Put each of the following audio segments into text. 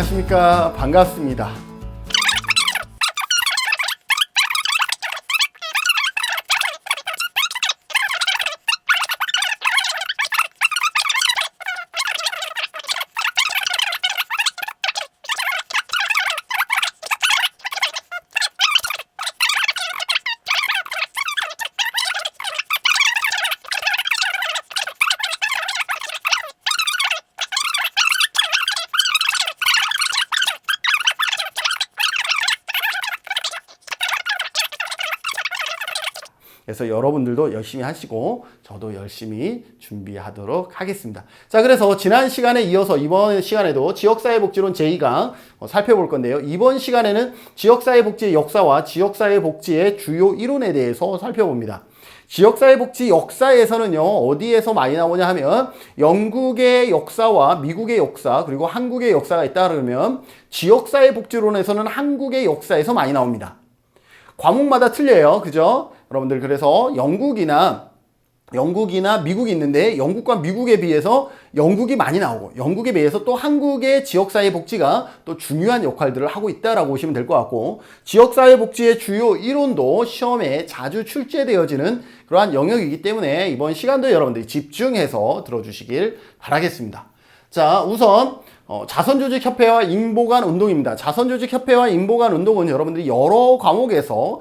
안녕하십니까. 반갑습니다. 그래서 여러분들도 열심히 하시고 저도 열심히 준비하도록 하겠습니다. 자, 그래서 지난 시간에 이어서 이번 시간에도 지역사회복지론 제2강 살펴볼 건데요. 이번 시간에는 지역사회복지의 역사와 지역사회복지의 주요 이론에 대해서 살펴봅니다. 지역사회복지 역사에서는요, 어디에서 많이 나오냐 하면 영국의 역사와 미국의 역사 그리고 한국의 역사가 있다 그러면 지역사회복지론에서는 한국의 역사에서 많이 나옵니다. 과목마다 틀려요. 그죠? 여러분들, 그래서 영국이나 미국이 있는데 영국과 미국에 비해서 영국이 많이 나오고 영국에 비해서 또 한국의 지역사회복지가 또 중요한 역할들을 하고 있다라고 보시면 될 것 같고, 지역사회복지의 주요 이론도 시험에 자주 출제되어지는 그러한 영역이기 때문에 이번 시간도 여러분들이 집중해서 들어주시길 바라겠습니다. 자, 우선 자선조직협회와 인보관 운동입니다. 자선조직협회와 인보관 운동은 여러분들이 여러 과목에서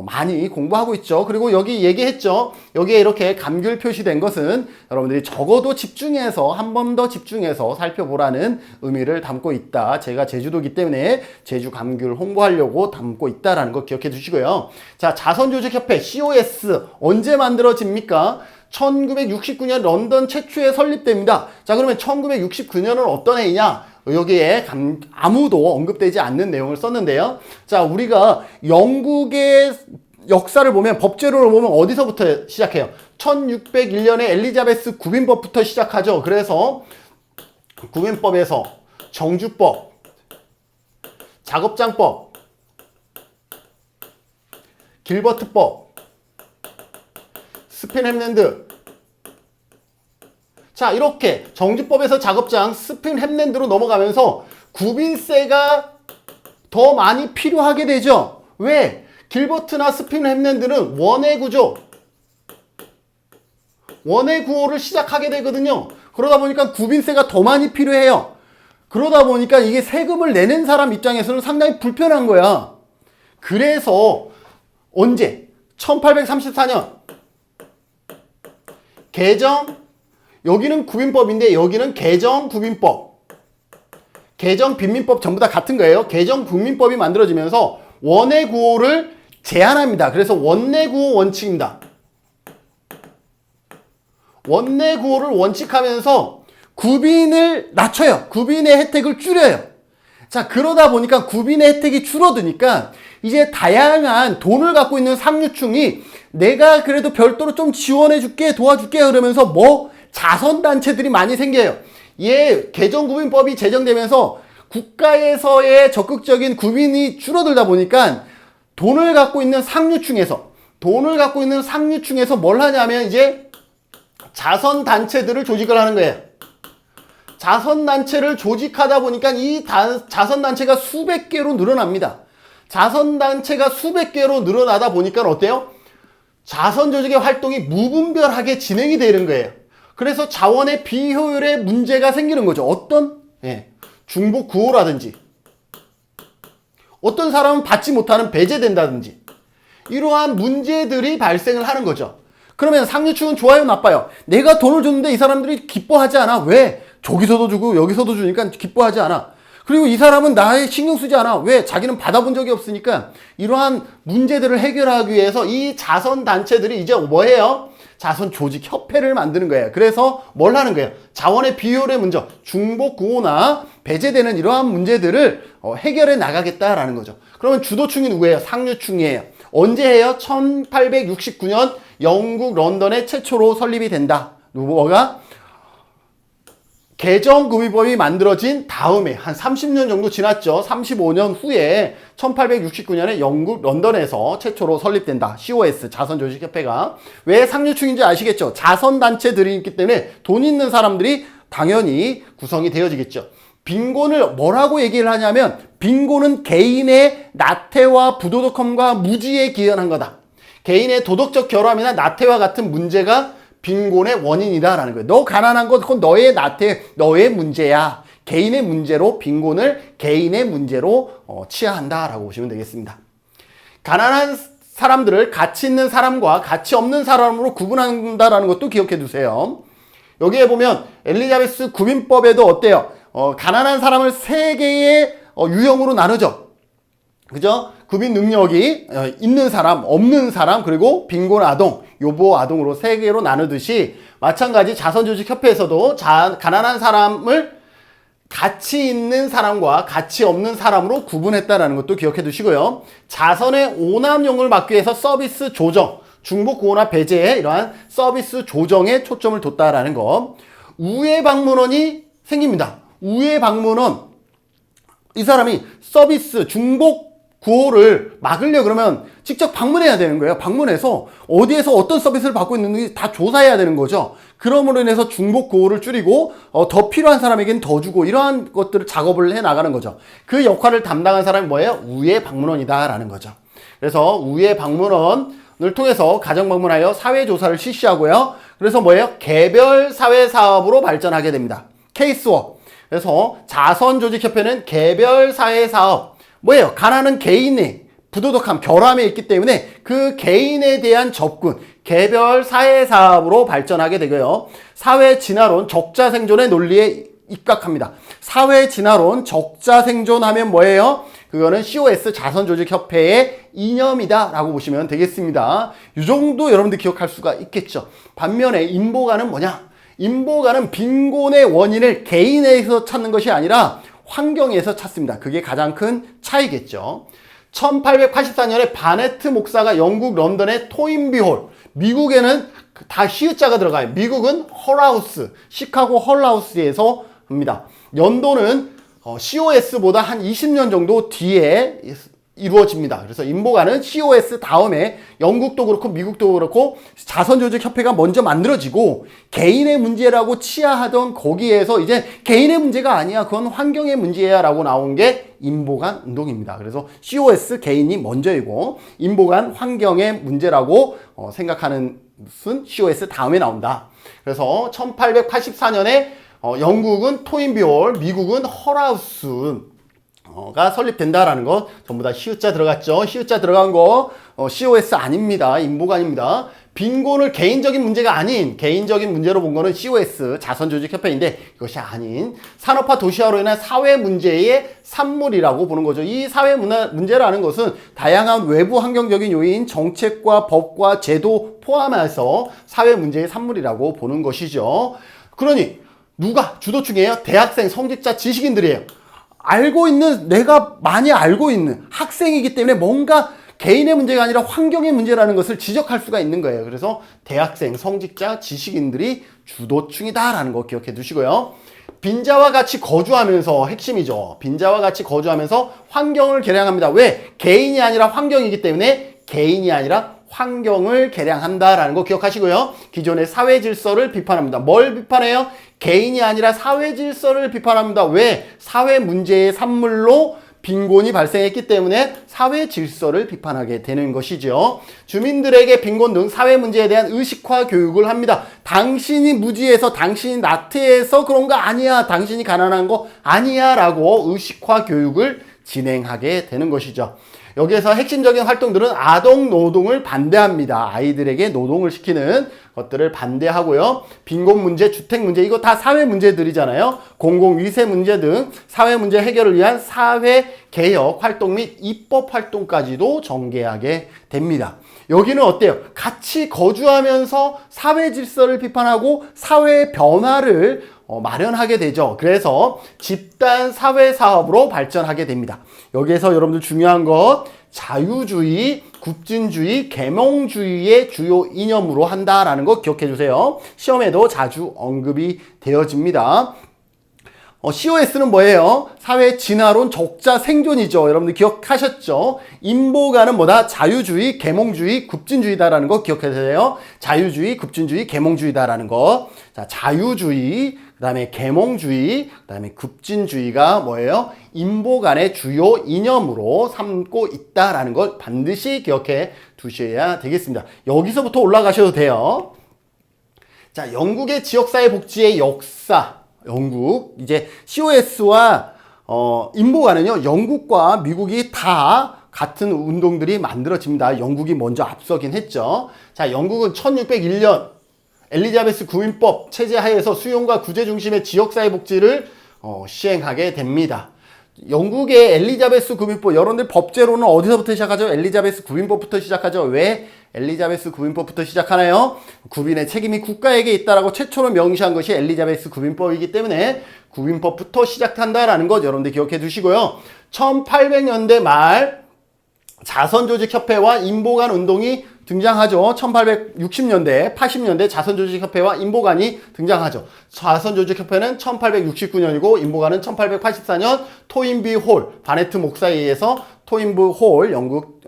많이 공부하고 있죠. 그리고 여기 얘기했죠. 여기에 이렇게 감귤 표시된 것은 여러분들이 적어도 집중해서 한 번 더 집중해서 살펴보라는 의미를 담고 있다. 제가 제주도기 때문에 제주 감귤 홍보하려고 담고 있다라는 거 기억해 주시고요. 자, 자선조직협회 COS 언제 만들어집니까? 1969년 런던 최초에 설립됩니다. 자, 그러면 1969년은 어떤 해이냐? 여기에 아무도 언급되지 않는 내용을 썼는데요. 자, 우리가 영국의 역사를 보면, 법제로를 보면 어디서부터 시작해요? 1601년에 엘리자베스 구빈법부터 시작하죠. 그래서 구빈법에서 정주법, 작업장법, 길버트법, 스핀햄랜드. 자, 이렇게 정주법에서 작업장, 스핀햄랜드로 넘어가면서 구빈세가 더 많이 필요하게 되죠. 왜? 길버트나 스핀햄랜드는 원해 구조, 원해 구호를 시작하게 되거든요. 그러다 보니까 구빈세가 더 많이 필요해요. 그러다 보니까 이게 세금을 내는 사람 입장에서는 상당히 불편한 거야. 그래서 언제? 1834년 개정, 여기는 구빈법인데 여기는 개정 구빈법, 개정 빈민법 전부 다 같은 거예요. 개정 국민법이 만들어지면서 원해 구호를 제한합니다. 그래서 원내 구호 원칙입니다. 원내 구호를 원칙하면서 구빈을 낮춰요. 구빈의 혜택을 줄여요. 자, 그러다 보니까 구빈의 혜택이 줄어드니까 이제 다양한 돈을 갖고 있는 상류층이 내가 그래도 별도로 좀 지원해줄게, 도와줄게 그러면서 자선단체들이 많이 생겨요. 개정구빈법이 제정되면서 국가에서의 적극적인 구빈이 줄어들다 보니까 돈을 갖고 있는 상류층에서 뭘 하냐면 이제 자선단체들을 조직을 하는 거예요. 자선단체를 조직하다 보니까 이 자선단체가 수백 개로 늘어납니다. 자선단체가 수백 개로 늘어나다 보니까 어때요? 자선조직의 활동이 무분별하게 진행이 되는 거예요. 그래서 자원의 비효율에 문제가 생기는 거죠. 어떤? 중복 구호라든지, 어떤 사람은 받지 못하는 배제된다든지, 이러한 문제들이 발생을 하는 거죠. 그러면 상류층은 좋아요, 나빠요? 내가 돈을 줬는데 이 사람들이 기뻐하지 않아. 왜? 저기서도 주고 여기서도 주니까 기뻐하지 않아. 그리고 이 사람은 나에 신경 쓰지 않아. 왜? 자기는 받아본 적이 없으니까. 이러한 문제들을 해결하기 위해서 이 자선단체들이 이제 뭐예요? 자선조직협회를 만드는 거예요. 그래서 뭘 하는 거예요? 자원의 비효율의 문제, 중복 구호나 배제되는 이러한 문제들을 해결해 나가겠다라는 거죠. 그러면 주도층이 누구예요? 상류층이에요. 언제 해요? 1869년 영국 런던에 최초로 설립이 된다. 누구가? 개정구민법이 만들어진 다음에 한 30년 정도 지났죠. 35년 후에 1869년에 영국 런던에서 최초로 설립된다. COS, 자선조직협회가. 왜 상류층인지 아시겠죠? 자선단체들이 있기 때문에 돈 있는 사람들이 당연히 구성이 되어지겠죠. 빈곤을 뭐라고 얘기를 하냐면 빈곤은 개인의 나태와 부도덕함과 무지에 기원한 거다. 개인의 도덕적 결함이나 나태와 같은 문제가 빈곤의 원인이다라는 거예요. 너 가난한 건 그건 너의 나태, 너의 문제야. 개인의 문제로 빈곤을 개인의 문제로 치하한다라고 보시면 되겠습니다. 가난한 사람들을 가치 있는 사람과 가치 없는 사람으로 구분한다라는 것도 기억해 두세요. 여기에 보면 엘리자베스 구빈법에도 어때요? 가난한 사람을 세 개의 유형으로 나누죠. 그죠? 구빈 능력이 있는 사람, 없는 사람, 그리고 빈곤 아동, 요보 아동으로 세 개로 나누듯이 마찬가지 자선조직협회에서도 가난한 사람을 가치 있는 사람과 가치 없는 사람으로 구분했다는 것도 기억해 두시고요. 자선의 오남용을 막기 위해서 서비스 조정, 중복 구호나 배제에 이러한 서비스 조정에 초점을 뒀다라는 거. 우회 방문원이 생깁니다. 우회 방문원, 이 사람이 서비스 중복 구호를 막으려 그러면 직접 방문해야 되는 거예요. 방문해서 어디에서 어떤 서비스를 받고 있는지 다 조사해야 되는 거죠. 그러므로 인해서 중복 구호를 줄이고 더 필요한 사람에게는 더 주고 이러한 것들을 작업을 해 나가는 거죠. 그 역할을 담당한 사람이 뭐예요? 우회 방문원이다라는 거죠. 그래서 우회 방문원을 통해서 가정 방문하여 사회 조사를 실시하고요. 그래서 뭐예요? 개별 사회 사업으로 발전하게 됩니다. 케이스워크. 그래서 자선조직협회는 개별 사회 사업, 뭐예요? 가난한 개인의 부도덕함, 결함에 있기 때문에 그 개인에 대한 접근, 개별 사회 사업으로 발전하게 되고요. 사회 진화론, 적자 생존의 논리에 입각합니다. 사회 진화론, 적자 생존하면 뭐예요? 그거는 COS 자선조직협회의 이념이다 라고 보시면 되겠습니다. 이 정도 여러분들 기억할 수가 있겠죠. 반면에 인보가는 뭐냐? 인보가는 빈곤의 원인을 개인에서 찾는 것이 아니라 환경에서 찾습니다. 그게 가장 큰 차이겠죠. 1884년에 바네트 목사가 영국 런던의 토인비홀, 미국에는 다 히읗자가 들어가요. 미국은 헐하우스, 시카고 헐하우스에서 합니다. 연도는 COS보다 한 20년 정도 뒤에 이루어집니다. 그래서 인보가는 COS 다음에 영국도 그렇고 미국도 그렇고 자선조직협회가 먼저 만들어지고 개인의 문제라고 치하하던 거기에서 이제 개인의 문제가 아니야, 그건 환경의 문제야 라고 나온 게 인보간 운동입니다. 그래서 COS 개인이 먼저이고 인보간 환경의 문제라고 생각하는 것은 COS 다음에 나온다. 그래서 1884년에 영국은 토인비홀, 미국은 헐하우스 가 설립된다라는 거 전부 다 히읗자 들어갔죠. 히읗자 들어간 거 COS 아닙니다. 인보가 아닙니다. 빈곤을 개인적인 문제가 아닌 개인적인 문제로 본 거는 COS 자선조직협회인데 이것이 아닌 산업화 도시화로 인한 사회 문제의 산물이라고 보는 거죠. 이 사회 문제라는 것은 다양한 외부 환경적인 요인, 정책과 법과 제도 포함해서 사회 문제의 산물이라고 보는 것이죠. 그러니 누가 주도층이에요? 대학생, 성직자, 지식인들이에요. 알고 있는, 내가 많이 알고 있는 학생이기 때문에 뭔가 개인의 문제가 아니라 환경의 문제라는 것을 지적할 수가 있는 거예요. 그래서 대학생, 성직자, 지식인들이 주도층이다라는 거 기억해 두시고요. 빈자와 같이 거주하면서, 핵심이죠. 빈자와 같이 거주하면서 환경을 개량합니다. 왜? 개인이 아니라 환경이기 때문에 개인이 아니라 환경을 개량한다라는 거 기억하시고요. 기존의 사회 질서를 비판합니다. 뭘 비판해요? 개인이 아니라 사회 질서를 비판합니다. 왜? 사회 문제의 산물로 빈곤이 발생했기 때문에 사회 질서를 비판하게 되는 것이죠. 주민들에게 빈곤 등 사회 문제에 대한 의식화 교육을 합니다. 당신이 무지해서, 당신이 나태해서 그런 거 아니야, 당신이 가난한 거 아니야 라고 의식화 교육을 진행하게 되는 것이죠. 여기에서 핵심적인 활동들은 아동 노동을 반대합니다. 아이들에게 노동을 시키는 것들을 반대하고요. 빈곤 문제, 주택 문제, 이거 다 사회 문제들이잖아요. 공공위세 문제 등 사회 문제 해결을 위한 사회 개혁 활동 및 입법 활동까지도 전개하게 됩니다. 여기는 어때요? 같이 거주하면서 사회 질서를 비판하고 사회 변화를 마련하게 되죠. 그래서 집단 사회 사업으로 발전하게 됩니다. 여기에서 여러분들 중요한 것, 자유주의, 급진주의, 계몽주의의 주요 이념으로 한다라는 거 기억해 주세요. 시험에도 자주 언급이 되어집니다. COS는 뭐예요? 사회 진화론 적자 생존이죠. 여러분들 기억하셨죠? 인보가는 뭐다? 자유주의, 계몽주의, 급진주의다라는 거 기억하세요. 자유주의, 급진주의, 계몽주의다라는 거. 자, 자유주의, 그 다음에 계몽주의, 그 다음에 급진주의가 뭐예요? 인보간의 주요 이념으로 삼고 있다라는 걸 반드시 기억해 두셔야 되겠습니다. 여기서부터 올라가셔도 돼요. 자, 영국의 지역사회 복지의 역사. 영국, 이제 COS와 인보가는요, 영국과 미국이 다 같은 운동들이 만들어집니다. 영국이 먼저 앞서긴 했죠. 자, 영국은 1601년 엘리자베스 구인법 체제 하에서 수용과 구제 중심의 지역사회 복지를 시행하게 됩니다. 영국의 엘리자베스 구인법, 여러분들 법제로는 어디서부터 시작하죠? 엘리자베스 구인법부터 시작하죠. 왜 엘리자베스 구인법부터 시작하나요? 구빈의 책임이 국가에게 있다라고 최초로 명시한 것이 엘리자베스 구인법이기 때문에 구인법부터 시작한다라는 것 여러분들 기억해 두시고요. 1800년대 말 자선조직협회와 인보간 운동이 등장하죠. 1860년대, 80년대 자선조직협회와 인보간이 등장하죠. 자선조직협회는 1869년이고 인보간은 1884년 토인비 홀, 바네트 목사에 의해서 토인비 홀, 영국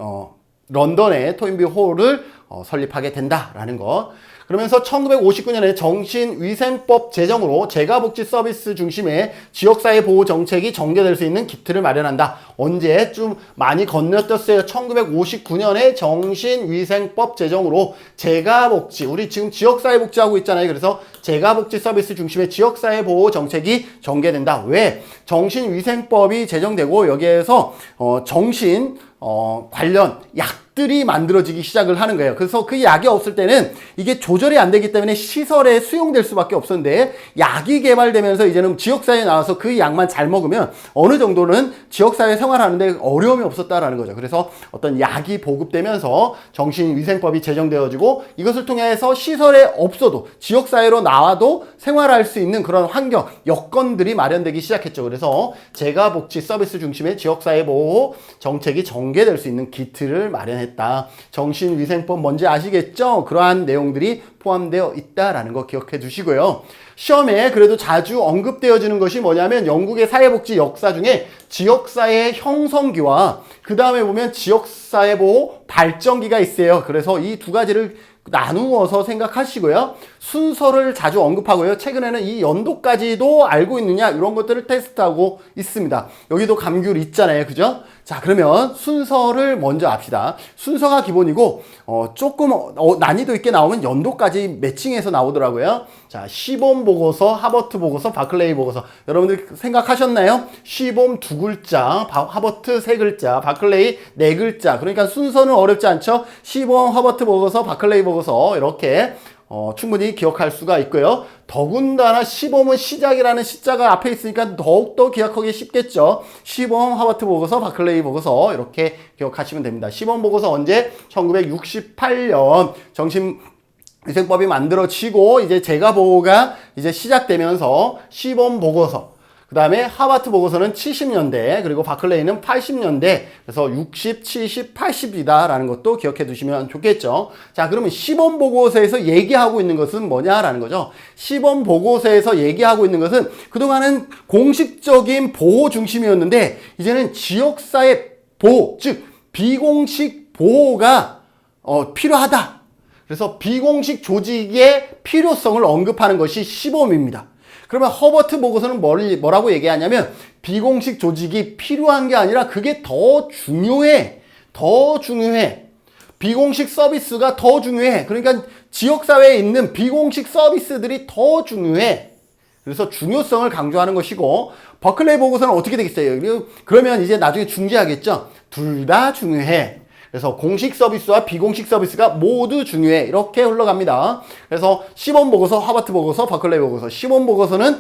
런던의 토인비 홀을 설립하게 된다라는 것. 그러면서 1959년에 정신위생법 제정으로 재가복지 서비스 중심의 지역사회 보호 정책이 전개될 수 있는 기틀을 마련한다. 언제 좀 많이 건너뛰었어요. 1959년에 정신위생법 제정으로 재가복지, 우리 지금 지역사회 복지하고 있잖아요. 그래서 재가복지 서비스 중심의 지역사회 보호 정책이 전개된다. 왜? 정신위생법이 제정되고 여기에서 정신 관련 약들이 만들어지기 시작을 하는 거예요. 그래서 그 약이 없을 때는 이게 조절이 안 되기 때문에 시설에 수용될 수밖에 없었는데 약이 개발되면서 이제는 지역사회에 나와서 그 약만 잘 먹으면 어느 정도는 지역사회 생활하는데 어려움이 없었다라는 거죠. 그래서 어떤 약이 보급되면서 정신위생법이 제정되어지고 이것을 통해서 시설에 없어도 지역사회로 나와도 생활할 수 있는 그런 환경, 여건들이 마련되기 시작했죠. 그래서 재가복지 서비스 중심의 지역사회 보호 정책이 전개될 수 있는 기틀을 마련했다. 정신위생법 뭔지 아시겠죠? 그러한 내용들이 포함되어 있다라는 거 기억해 두시고요. 시험에 그래도 자주 언급되어지는 것이 뭐냐면 영국의 사회복지 역사 중에 지역사회 형성기와 그 다음에 보면 지역사회보호 발전기가 있어요. 그래서 이 두 가지를 나누어서 생각하시고요. 순서를 자주 언급하고요. 최근에는 이 연도까지도 알고 있느냐 이런 것들을 테스트하고 있습니다. 여기도 감귤 있잖아요. 그죠? 자, 그러면 순서를 먼저 압시다. 순서가 기본이고 조금 난이도 있게 나오면 연도까지 매칭해서 나오더라고요. 자, 시범 보고서, 하버트 보고서, 바클레이 보고서. 여러분들 생각하셨나요? 시범 2글자, 하버트 3글자, 바클레이 4글자. 그러니까 순서는 어렵지 않죠? 시범, 하버트 보고서, 바클레이 보고서 이렇게 충분히 기억할 수가 있고요. 더군다나 시범은 시작이라는 시자가 앞에 있으니까 더욱더 기억하기 쉽겠죠. 시범, 하버트 보고서, 바클레이 보고서 이렇게 기억하시면 됩니다. 시범 보고서 언제? 1968년 정신위생법이 만들어지고 이제 재가보호가 이제 시작되면서 시범 보고서, 그 다음에 하버트 보고서는 70년대, 그리고 바클레이는 80년대, 그래서 60, 70, 80이다라는 것도 기억해 두시면 좋겠죠. 자, 그러면 시범 보고서에서 얘기하고 있는 것은 뭐냐라는 거죠. 시범 보고서에서 얘기하고 있는 것은 그동안은 공식적인 보호 중심이었는데, 이제는 지역사회 보호, 즉, 비공식 보호가 필요하다. 그래서 비공식 조직의 필요성을 언급하는 것이 시범입니다. 그러면 허버트 보고서는 뭐라고 얘기하냐면 비공식 조직이 필요한 게 아니라 그게 더 중요해. 비공식 서비스가 더 중요해. 그러니까 지역사회에 있는 비공식 서비스들이 더 중요해. 그래서 중요성을 강조하는 것이고, 버클레이 보고서는 어떻게 되겠어요? 그러면 이제 나중에 중재하겠죠? 둘 다 중요해. 그래서 공식 서비스와 비공식 서비스가 모두 중요해. 이렇게 흘러갑니다. 그래서 시범 보고서, 하버트 보고서, 바클레이 보고서. 시범 보고서는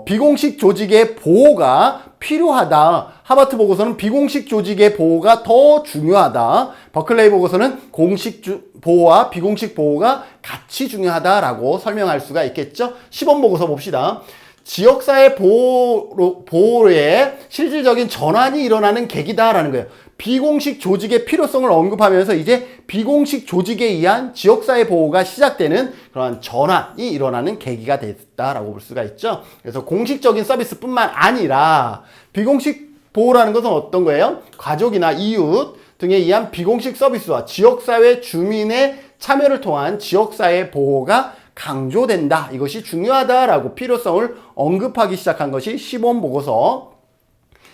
비공식 조직의 보호가 필요하다. 하버트 보고서는 비공식 조직의 보호가 더 중요하다. 버클레이 보고서는 공식 보호와 비공식 보호가 같이 중요하다라고 설명할 수가 있겠죠. 시범 보고서 봅시다. 지역사회 보호의 실질적인 전환이 일어나는 계기다라는 거예요. 비공식 조직의 필요성을 언급하면서 이제 비공식 조직에 의한 지역사회 보호가 시작되는 그런 전환이 일어나는 계기가 됐다라고 볼 수가 있죠. 그래서 공식적인 서비스뿐만 아니라 비공식 보호라는 것은 어떤 거예요? 가족이나 이웃 등에 의한 비공식 서비스와 지역사회 주민의 참여를 통한 지역사회 보호가 강조된다. 이것이 중요하다라고 필요성을 언급하기 시작한 것이 시범보고서.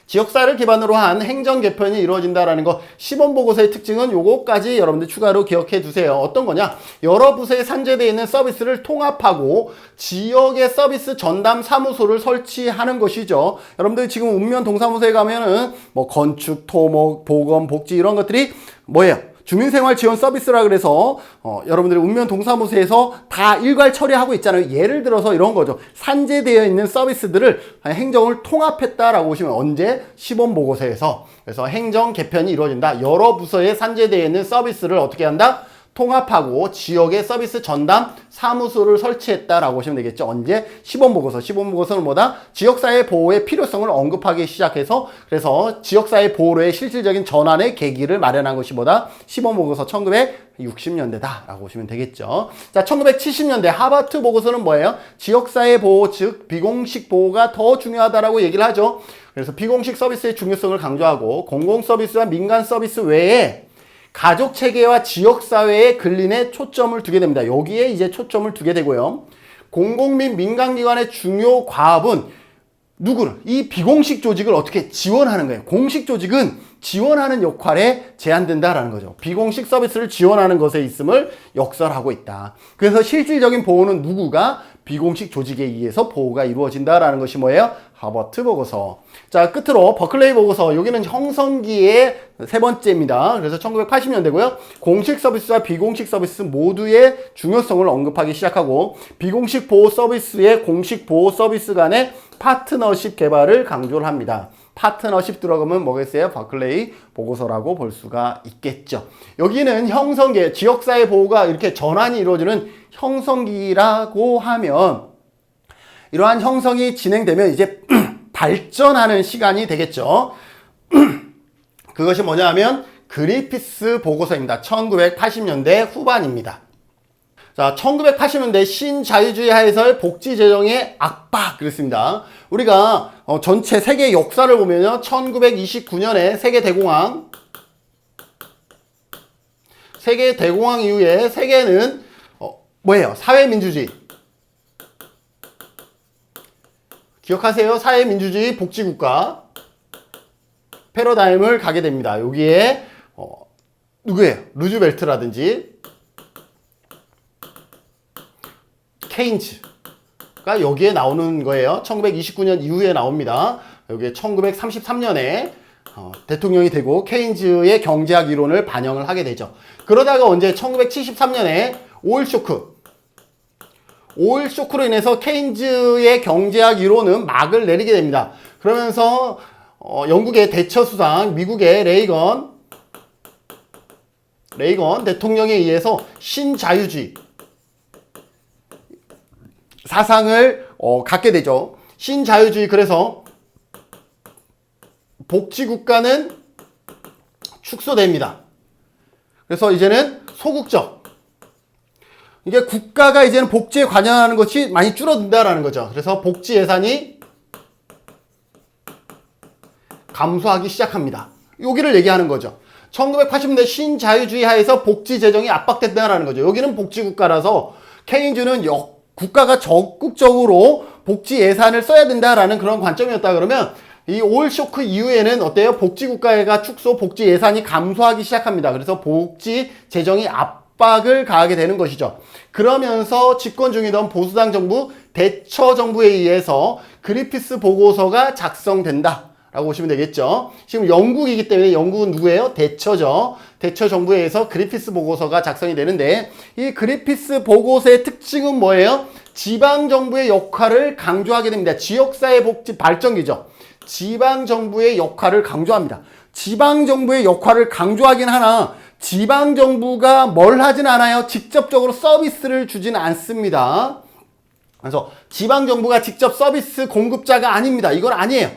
지역사회를 기반으로 한 행정 개편이 이루어진다라는 거, 시범보고서의 특징은 요거까지 여러분들 추가로 기억해 두세요. 어떤 거냐? 여러 부서에 산재되어 있는 서비스를 통합하고 지역의 서비스 전담 사무소를 설치하는 것이죠. 여러분들 지금 읍면 동사무소에 가면은 뭐 건축, 토목, 보건, 복지 이런 것들이 뭐예요? 주민생활 지원 서비스라 그래서 여러분들이 읍면 동사무소에서 다 일괄 처리하고 있잖아요. 예를 들어서 이런 거죠. 산재되어 있는 서비스들을 행정을 통합했다라고 보시면 언제? 시범보고서에서. 그래서 행정 개편이 이루어진다. 여러 부서에 산재되어 있는 서비스를 어떻게 한다? 통합하고 지역의 서비스 전담 사무소를 설치했다라고 보시면 되겠죠. 언제? 시범보고서. 시범보고서는 뭐다? 지역사회 보호의 필요성을 언급하기 시작해서 그래서 지역사회 보호의 실질적인 전환의 계기를 마련한 것이 뭐다? 시범보고서 1960년대다 라고 보시면 되겠죠. 자, 1970년대 하버트 보고서는 뭐예요? 지역사회 보호, 즉 비공식 보호가 더 중요하다라고 얘기를 하죠. 그래서 비공식 서비스의 중요성을 강조하고 공공 서비스와 민간 서비스 외에 가족 체계와 지역사회의 근린에 초점을 두게 됩니다. 여기에 이제 초점을 두게 되고요. 공공 및 민간기관의 중요 과업은 누구를? 이 비공식 조직을 어떻게 지원하는 거예요. 공식 조직은 지원하는 역할에 제한된다라는 거죠. 비공식 서비스를 지원하는 것에 있음을 역설하고 있다. 그래서 실질적인 보호는 누구가? 비공식 조직에 의해서 보호가 이루어진다라는 것이 뭐예요? 하버트 보고서. 자, 끝으로 버클레이 보고서. 여기는 형성기의 세 번째입니다. 그래서 1980년대고요. 공식 서비스와 비공식 서비스 모두의 중요성을 언급하기 시작하고 비공식 보호 서비스의 공식 보호 서비스 간의 파트너십 개발을 강조를 합니다. 파트너십 들어가면 뭐겠어요? 버클레이 보고서라고 볼 수가 있겠죠. 여기는 형성기, 지역사회 보호가 이렇게 전환이 이루어지는 형성기라고 하면 이러한 형성이 진행되면 이제 발전하는 시간이 되겠죠. 그것이 뭐냐 하면 그리피스 보고서입니다. 1980년대 후반입니다. 자, 1980년대 신자유주의 하에서의 복지 재정의 압박 그랬습니다. 우리가 전체 세계 역사를 보면요. 1929년에 세계 대공황 이후에 세계는 뭐예요? 사회민주주의. 기억하세요? 사회민주주의 복지국가 패러다임을 가게 됩니다. 여기에 누구예요? 루즈벨트라든지 케인즈가 여기에 나오는 거예요. 1929년 이후에 나옵니다. 여기에 1933년에 대통령이 되고 케인즈의 경제학 이론을 반영을 하게 되죠. 그러다가 언제 1973년에 오일 쇼크로 인해서 케인즈의 경제학 이론은 막을 내리게 됩니다. 그러면서 영국의 대처 수상, 미국의 레이건 대통령에 의해서 신자유주의 사상을 갖게 되죠. 신자유주의. 그래서 복지국가는 축소됩니다. 그래서 이제는 소국적. 이게 국가가 이제는 복지에 관여하는 것이 많이 줄어든다라는 거죠. 그래서 복지 예산이 감소하기 시작합니다. 여기를 얘기하는 거죠. 1980년대 신자유주의 하에서 복지 재정이 압박된다라는 거죠. 여기는 복지국가라서 케인즈는 국가가 적극적으로 복지 예산을 써야 된다라는 그런 관점이었다 그러면 이 오일 쇼크 이후에는 어때요? 복지국가가 축소, 복지 예산이 감소하기 시작합니다. 그래서 복지 재정이 압박을 가하게 되는 것이죠. 그러면서 집권 중이던 보수당 정부, 대처 정부에 의해서 그리피스 보고서가 작성된다 라고 보시면 되겠죠. 지금 영국이기 때문에 영국은 누구예요? 대처죠. 대처 정부에 의해서 그리피스 보고서가 작성이 되는데 이 그리피스 보고서의 특징은 뭐예요? 지방정부의 역할을 강조하게 됩니다. 지역사회 복지 발전기죠. 지방정부의 역할을 강조합니다. 지방정부의 역할을 강조하긴 하나 지방정부가 뭘 하진 않아요? 직접적으로 서비스를 주진 않습니다. 그래서 지방정부가 직접 서비스 공급자가 아닙니다. 이건 아니에요.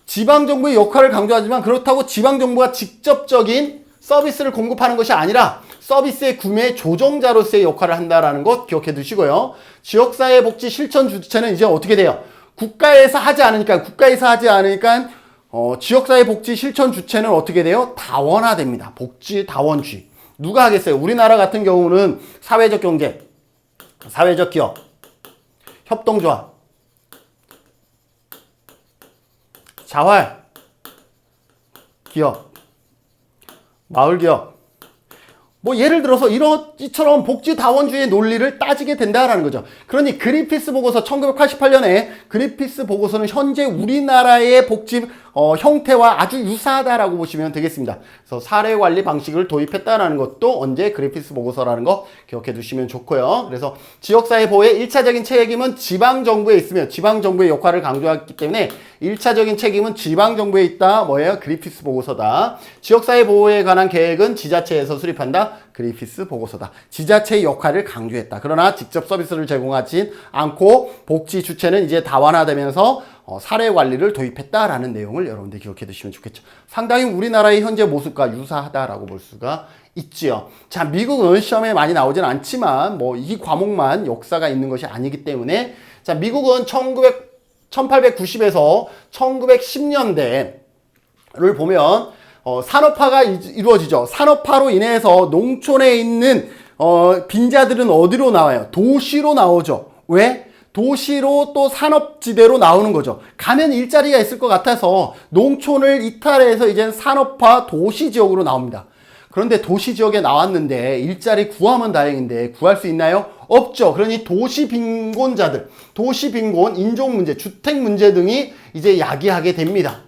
지방정부의 역할을 강조하지만 그렇다고 지방정부가 직접적인 서비스를 공급하는 것이 아니라 서비스의 구매 조정자로서의 역할을 한다는 것 기억해 두시고요. 지역사회복지 실천 주체는 이제 어떻게 돼요? 국가에서 하지 않으니까 지역사회복지 실천 주체는 어떻게 돼요? 다원화됩니다. 복지 다원주의. 누가 하겠어요? 우리나라 같은 경우는 사회적 경제, 사회적 기업, 협동조합, 자활, 기업, 마을기업, 뭐 예를 들어서 이처럼 복지다원주의 논리를 따지게 된다라는 거죠. 그러니 그린피스 보고서 1988년에 그린피스 보고서는 현재 우리나라의 복지 형태와 아주 유사하다라고 보시면 되겠습니다. 그래서 사례관리 방식을 도입했다라는 것도 언제 그린피스 보고서라는 거 기억해 두시면 좋고요. 그래서 지역사회 보호의 1차적인 책임은 지방정부에 있으며 지방정부의 역할을 강조했기 때문에 1차적인 책임은 지방정부에 있다. 뭐예요? 그린피스 보고서다. 지역사회 보호에 관한 계획은 지자체에서 수립한다. 그린피스 보고서다. 지자체의 역할을 강조했다. 그러나 직접 서비스를 제공하지 않고 복지 주체는 이제 다원화되면서 사례 관리를 도입했다라는 내용을 여러분들 기억해 두시면 좋겠죠. 상당히 우리나라의 현재 모습과 유사하다라고 볼 수가 있지요. 자, 미국은 시험에 많이 나오진 않지만 뭐 이 과목만 역사가 있는 것이 아니기 때문에 자, 미국은 1890에서 1910년대를 보면 산업화가 이루어지죠. 산업화로 인해서 농촌에 있는 빈자들은 어디로 나와요? 도시로 나오죠. 왜? 도시로 또 산업지대로 나오는 거죠. 가면 일자리가 있을 것 같아서 농촌을 이탈해서 이제는 산업화 도시지역으로 나옵니다. 그런데 도시지역에 나왔는데 일자리 구하면 다행인데 구할 수 있나요? 없죠. 그러니 도시 빈곤자들, 도시 빈곤, 인종 문제, 주택 문제 등이 이제 야기하게 됩니다.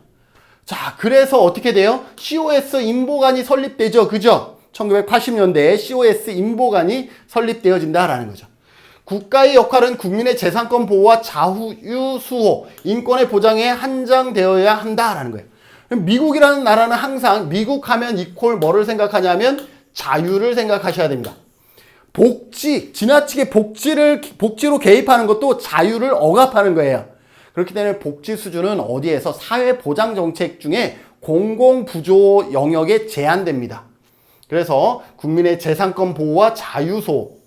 자, 그래서 어떻게 돼요? COS 인보관이 설립되죠. 그죠? 1980년대에 COS 인보관이 설립되어진다라는 거죠. 국가의 역할은 국민의 재산권 보호와 자유 수호, 인권의 보장에 한정되어야 한다라는 거예요. 미국이라는 나라는 항상 미국 하면 이퀄 뭐를 생각하냐면 자유를 생각하셔야 됩니다. 복지, 지나치게 복지로 개입하는 것도 자유를 억압하는 거예요. 그렇기 때문에 복지 수준은 어디에서 사회보장정책 중에 공공부조 영역에 제한됩니다. 그래서 국민의 재산권 보호와 자유수호.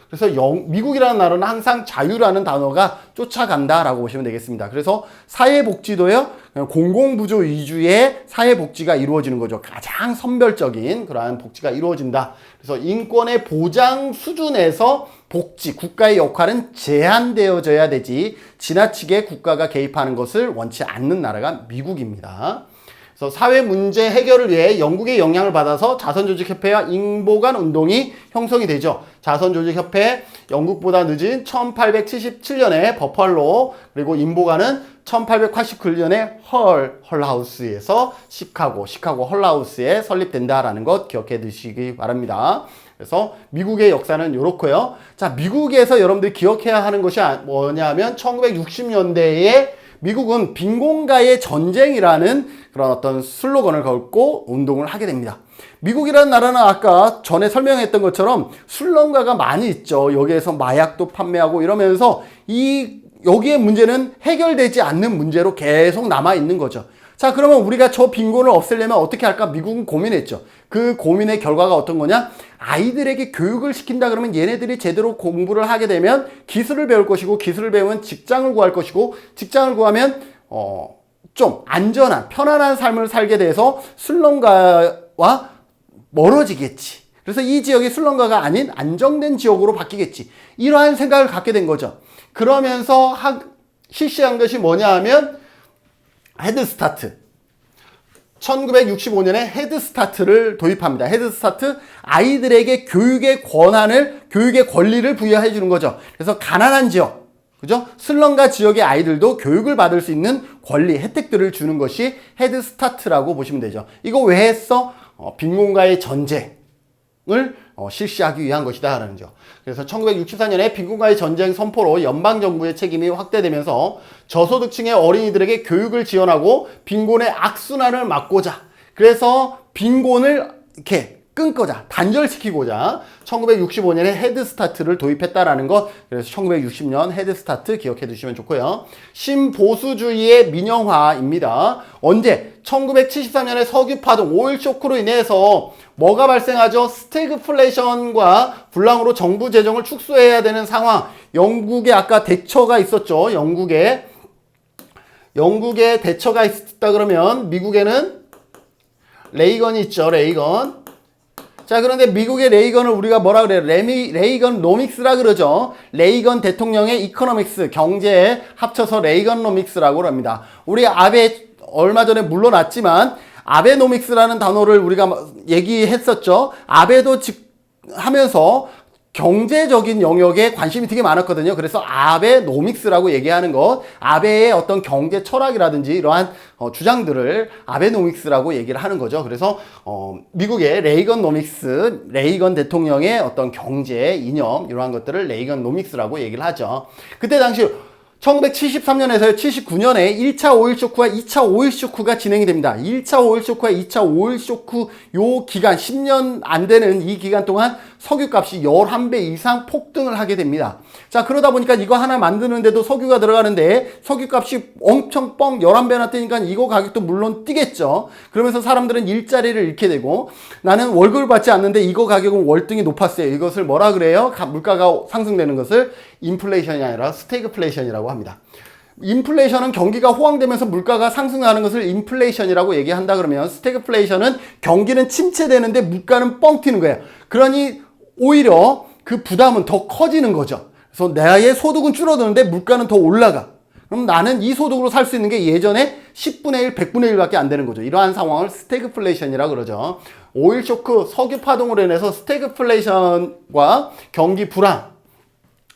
그래서 미국이라는 나라는 항상 자유라는 단어가 쫓아간다라고 보시면 되겠습니다. 그래서 사회복지도요, 공공부조 위주의 사회복지가 이루어지는 거죠. 가장 선별적인 그러한 복지가 이루어진다. 그래서 인권의 보장 수준에서 복지, 국가의 역할은 제한되어져야 되지 지나치게 국가가 개입하는 것을 원치 않는 나라가 미국입니다. 그래서 사회 문제 해결을 위해 영국의 영향을 받아서 자선조직협회와 인보관 운동이 형성이 되죠. 자선조직협회, 영국보다 늦은 1877년에 버팔로, 그리고 인보관은 1889년에 헐하우스에서 시카고 헐하우스에 설립된다라는 것 기억해 두시기 바랍니다. 그래서 미국의 역사는 이렇고요. 자, 미국에서 여러분들이 기억해야 하는 것이 뭐냐면 1960년대에 미국은 빈곤과의 전쟁이라는 그런 어떤 슬로건을 걸고 운동을 하게 됩니다. 미국이라는 나라는 아까 전에 설명했던 것처럼 술렁가가 많이 있죠. 여기에서 마약도 판매하고 이러면서 여기의 문제는 해결되지 않는 문제로 계속 남아있는 거죠. 자, 그러면 우리가 저 빈곤을 없애려면 어떻게 할까? 미국은 고민했죠. 그 고민의 결과가 어떤 거냐? 아이들에게 교육을 시킨다 그러면 얘네들이 제대로 공부를 하게 되면 기술을 배울 것이고, 기술을 배우면 직장을 구할 것이고, 직장을 구하면 좀 안전한 편안한 삶을 살게 돼서 술렁가와 멀어지겠지. 그래서 이 지역이 술렁가가 아닌 안정된 지역으로 바뀌겠지. 이러한 생각을 갖게 된 거죠. 그러면서 실시한 것이 뭐냐 하면 헤드스타트. 1965년에 헤드스타트를 도입합니다. 헤드스타트, 아이들에게 교육의 권리를 부여해 주는 거죠. 그래서 가난한 지역, 그죠? 슬럼가 지역의 아이들도 교육을 받을 수 있는 권리, 혜택들을 주는 것이 헤드스타트라고 보시면 되죠. 이거 왜 했어? 빈곤과의 전쟁을 실시하기 위한 것이다 라는 거죠. 그래서 1964년에 빈곤과의 전쟁 선포로 연방정부의 책임이 확대되면서 저소득층의 어린이들에게 교육을 지원하고 빈곤의 악순환을 막고자, 그래서 빈곤을 이렇게 끊고자, 단절시키고자 1965년에 헤드스타트를 도입했다라는 것. 그래서 1960년 헤드스타트 기억해 두시면 좋고요. 신보수주의의 민영화입니다. 언제? 1973년에 석유파동, 오일 쇼크로 인해서 뭐가 발생하죠? 스태그플레이션과 불황으로 정부 재정을 축소해야 되는 상황. 영국에 아까 대처가 있었죠. 영국에 대처가 있었다 그러면 미국에는 레이건이 있죠. 레이건. 자, 그런데 미국의 레이건을 우리가 뭐라 그래요? 레이건 노믹스라 그러죠. 레이건 대통령의 이코노믹스, 경제에 합쳐서 레이건 노믹스라고 합니다. 우리 아베 얼마 전에 물러났지만 아베노믹스라는 단어를 우리가 얘기했었죠. 아베도 하면서 경제적인 영역에 관심이 되게 많았거든요. 그래서 아베노믹스라고 얘기하는 것, 아베의 어떤 경제 철학이라든지 이러한 주장들을 아베노믹스라고 얘기를 하는 거죠. 그래서 미국의 레이건 대통령의 어떤 경제 이념 이러한 것들을 레이건 노믹스라고 얘기를 하죠. 그때 당시 1973년에서 79년에 1차 오일 쇼크와 2차 오일 쇼크가 진행이 됩니다. 1차 오일 쇼크와 2차 오일 쇼크 요 기간 10년 안 되는 이 기간 동안 석유값이 11배 이상 폭등을 하게 됩니다. 자, 그러다 보니까 이거 하나 만드는데도 석유가 들어가는데 석유값이 엄청 11배나 뜨니까 이거 가격도 물론 뛰겠죠. 그러면서 사람들은 일자리를 잃게 되고 나는 월급을 받지 않는데 이거 가격은 월등히 높았어요. 이것을 뭐라 그래요? 물가가 상승되는 것을 인플레이션이 아니라 스태그플레이션이라고 합니다. 인플레이션은 경기가 호황되면서 물가가 상승하는 것을 인플레이션이라고 얘기한다 그러면 스태그플레이션은 경기는 침체되는데 물가는 뻥 튀는 거예요. 그러니 오히려 그 부담은 더 커지는 거죠. 그래서 나의 소득은 줄어드는데 물가는 더 올라가. 그럼 나는 이 소득으로 살 수 있는 게 예전에 10분의 1, 100분의 1밖에 안 되는 거죠. 이러한 상황을 스태그플레이션이라고 그러죠. 오일 쇼크, 석유 파동으로 인해서 스태그플레이션과 경기 불황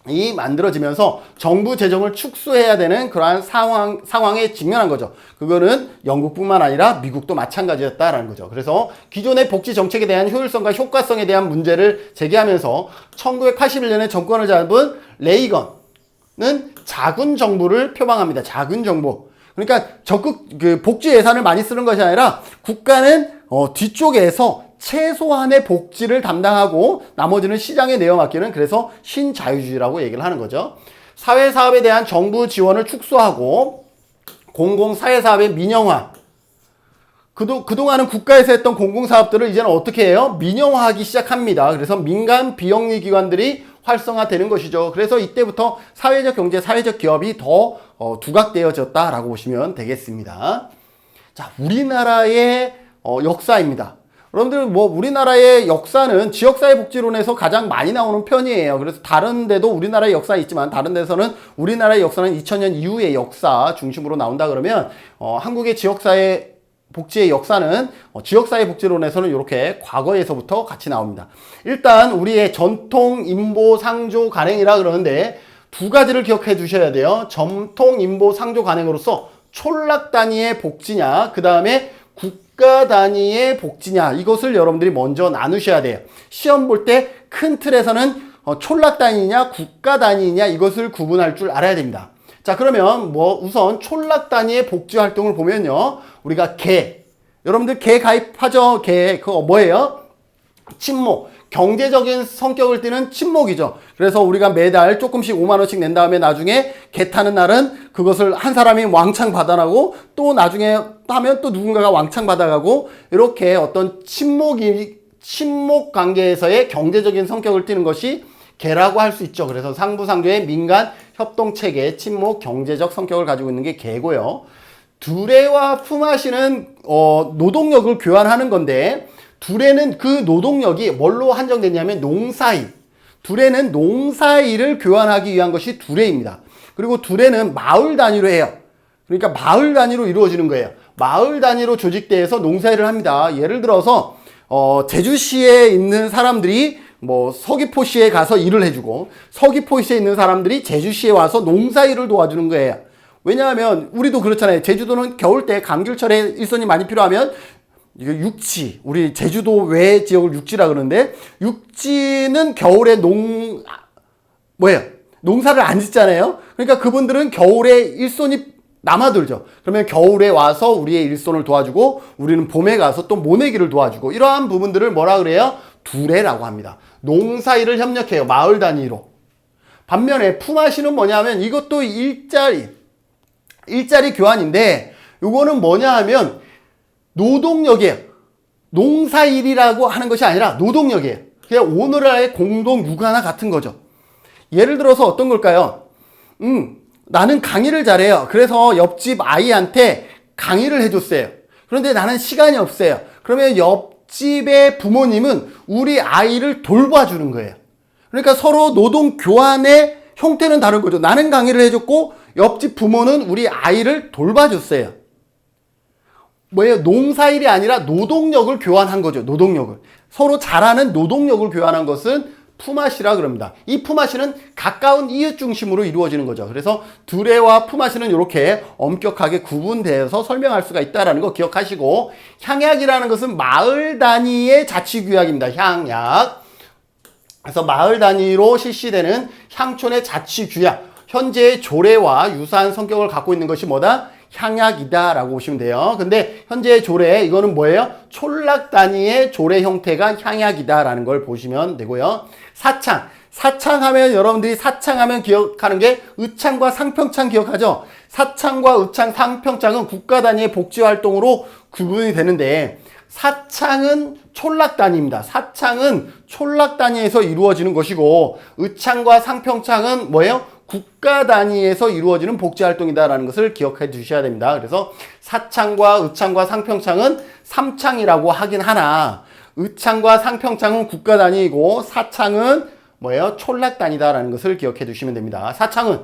이 만들어지면서 정부 재정을 축소해야 되는 그러한 상황에 직면한 거죠. 그거는 영국뿐만 아니라 미국도 마찬가지였다라는 거죠. 그래서 기존의 복지 정책에 대한 효율성과 효과성에 대한 문제를 제기하면서 1981년에 정권을 잡은 레이건은 자군 정부를 표방합니다. 자군 정부. 그러니까 적극 복지 예산을 많이 쓰는 것이 아니라 국가는 뒤쪽에서 최소한의 복지를 담당하고 나머지는 시장에 내어맡기는 그래서 신자유주의라고 얘기를 하는 거죠. 사회사업에 대한 정부 지원을 축소하고 공공사회사업의 민영화. 그동안은 국가에서 했던 공공사업들을 이제는 어떻게 해요? 민영화하기 시작합니다. 그래서 민간 비영리 기관들이 활성화되는 것이죠. 그래서 이때부터 사회적 경제, 사회적 기업이 더 두각되어졌다라고 보시면 되겠습니다. 자, 우리나라의 역사입니다. 여러분들 우리나라의 역사는 지역사회복지론에서 가장 많이 나오는 편이에요. 그래서 다른 데도 우리나라의 역사 있지만 다른 데서는 우리나라의 역사는 2000년 이후의 역사 중심으로 나온다 그러면 한국의 지역사회복지의 역사는 지역사회복지론에서는 이렇게 과거에서부터 같이 나옵니다. 일단 우리의 전통 인보 상조 간행이라 그러는데 두 가지를 기억해 두셔야 돼요. 전통 인보 상조 간행으로서 촌락 단위의 복지냐, 그 다음에 국가 단위의 복지냐, 이것을 여러분들이 먼저 나누셔야 돼요. 시험 볼 때 큰 틀에서는 촌락 단위냐 국가 단위냐 이것을 구분할 줄 알아야 됩니다. 자, 그러면 우선 촌락 단위의 복지 활동을 보면요, 우리가 여러분들 개 가입하죠? 그거 뭐예요? 친목. 경제적인 성격을 띠는 친목이죠. 그래서 우리가 매달 조금씩 5만 원씩 낸 다음에 나중에 개 타는 날은 그것을 한 사람이 왕창 받아나고 또 나중에 하면 또 누군가가 왕창 받아가고 이렇게 어떤 친목 관계에서의 경제적인 성격을 띠는 것이 개라고 할 수 있죠. 그래서 상부상조의 민간 협동체계 친목 경제적 성격을 가지고 있는 게 개고요. 두레와 품앗이는 노동력을 교환하는 건데 두레는 그 노동력이 뭘로 한정됐냐면 농사일. 두레는 농사일을 교환하기 위한 것이 두레입니다. 그리고 두레는 마을 단위로 해요. 그러니까 마을 단위로 이루어지는 거예요. 마을 단위로 조직돼서 농사일을 합니다. 예를 들어서 제주시에 있는 사람들이 서귀포시에 가서 일을 해주고 서귀포시에 있는 사람들이 제주시에 와서 농사일을 도와주는 거예요. 왜냐하면 우리도 그렇잖아요. 제주도는 겨울 때 감귤철에 일손이 많이 필요하면 이거 육지, 우리 제주도 외 지역을 육지라 그러는데 육지는 겨울에 농사를 안 짓잖아요. 그러니까 그분들은 겨울에 일손이 남아돌죠. 그러면 겨울에 와서 우리의 일손을 도와주고 우리는 봄에 가서 또 모내기를 도와주고 이러한 부분들을 뭐라 그래요? 두레라고 합니다. 농사일을 협력해요. 마을 단위로. 반면에 품앗이는 뭐냐면 이것도 일자리 교환인데 이거는 뭐냐 하면 노동력이에요. 농사일이라고 하는 것이 아니라 노동력이에요. 그냥 오늘날의 공동 육아나 같은 거죠. 예를 들어서 어떤 걸까요? 나는 강의를 잘해요. 그래서 옆집 아이한테 강의를 해줬어요. 그런데 나는 시간이 없어요. 그러면 옆집의 부모님은 우리 아이를 돌봐주는 거예요. 그러니까 서로 노동 교환의 형태는 다른 거죠. 나는 강의를 해줬고 옆집 부모는 우리 아이를 돌봐줬어요. 뭐예요? 농사일이 아니라 노동력을 교환한 거죠. 노동력을. 서로 잘하는 노동력을 교환한 것은 품앗이라 그럽니다. 이 품앗이는 가까운 이웃 중심으로 이루어지는 거죠. 그래서 두레와 품앗이는 이렇게 엄격하게 구분되어서 설명할 수가 있다는 거 기억하시고, 향약이라는 것은 마을 단위의 자치규약입니다. 향약. 그래서 마을 단위로 실시되는 향촌의 자치규약, 현재의 조례와 유사한 성격을 갖고 있는 것이 뭐다? 향약이다 라고 보시면 돼요. 근데 현재의 조례, 이거는 뭐예요? 촌락 단위의 조례 형태가 향약이다 라는 걸 보시면 되고요. 사창. 사창하면 여러분들이 사창하면 기억하는 게 의창과 상평창 기억하죠? 사창과 의창, 상평창은 국가 단위의 복지 활동으로 구분이 되는데, 사창은 촌락 단위입니다. 사창은 촌락 단위에서 이루어지는 것이고, 의창과 상평창은 뭐예요? 국가 단위에서 이루어지는 복지활동이다라는 것을 기억해 두셔야 됩니다. 그래서 사창과 의창과 상평창은 삼창이라고 하긴 하나, 의창과 상평창은 국가 단위이고 사창은 뭐예요? 촌락 단위다라는 것을 기억해 두시면 됩니다. 사창은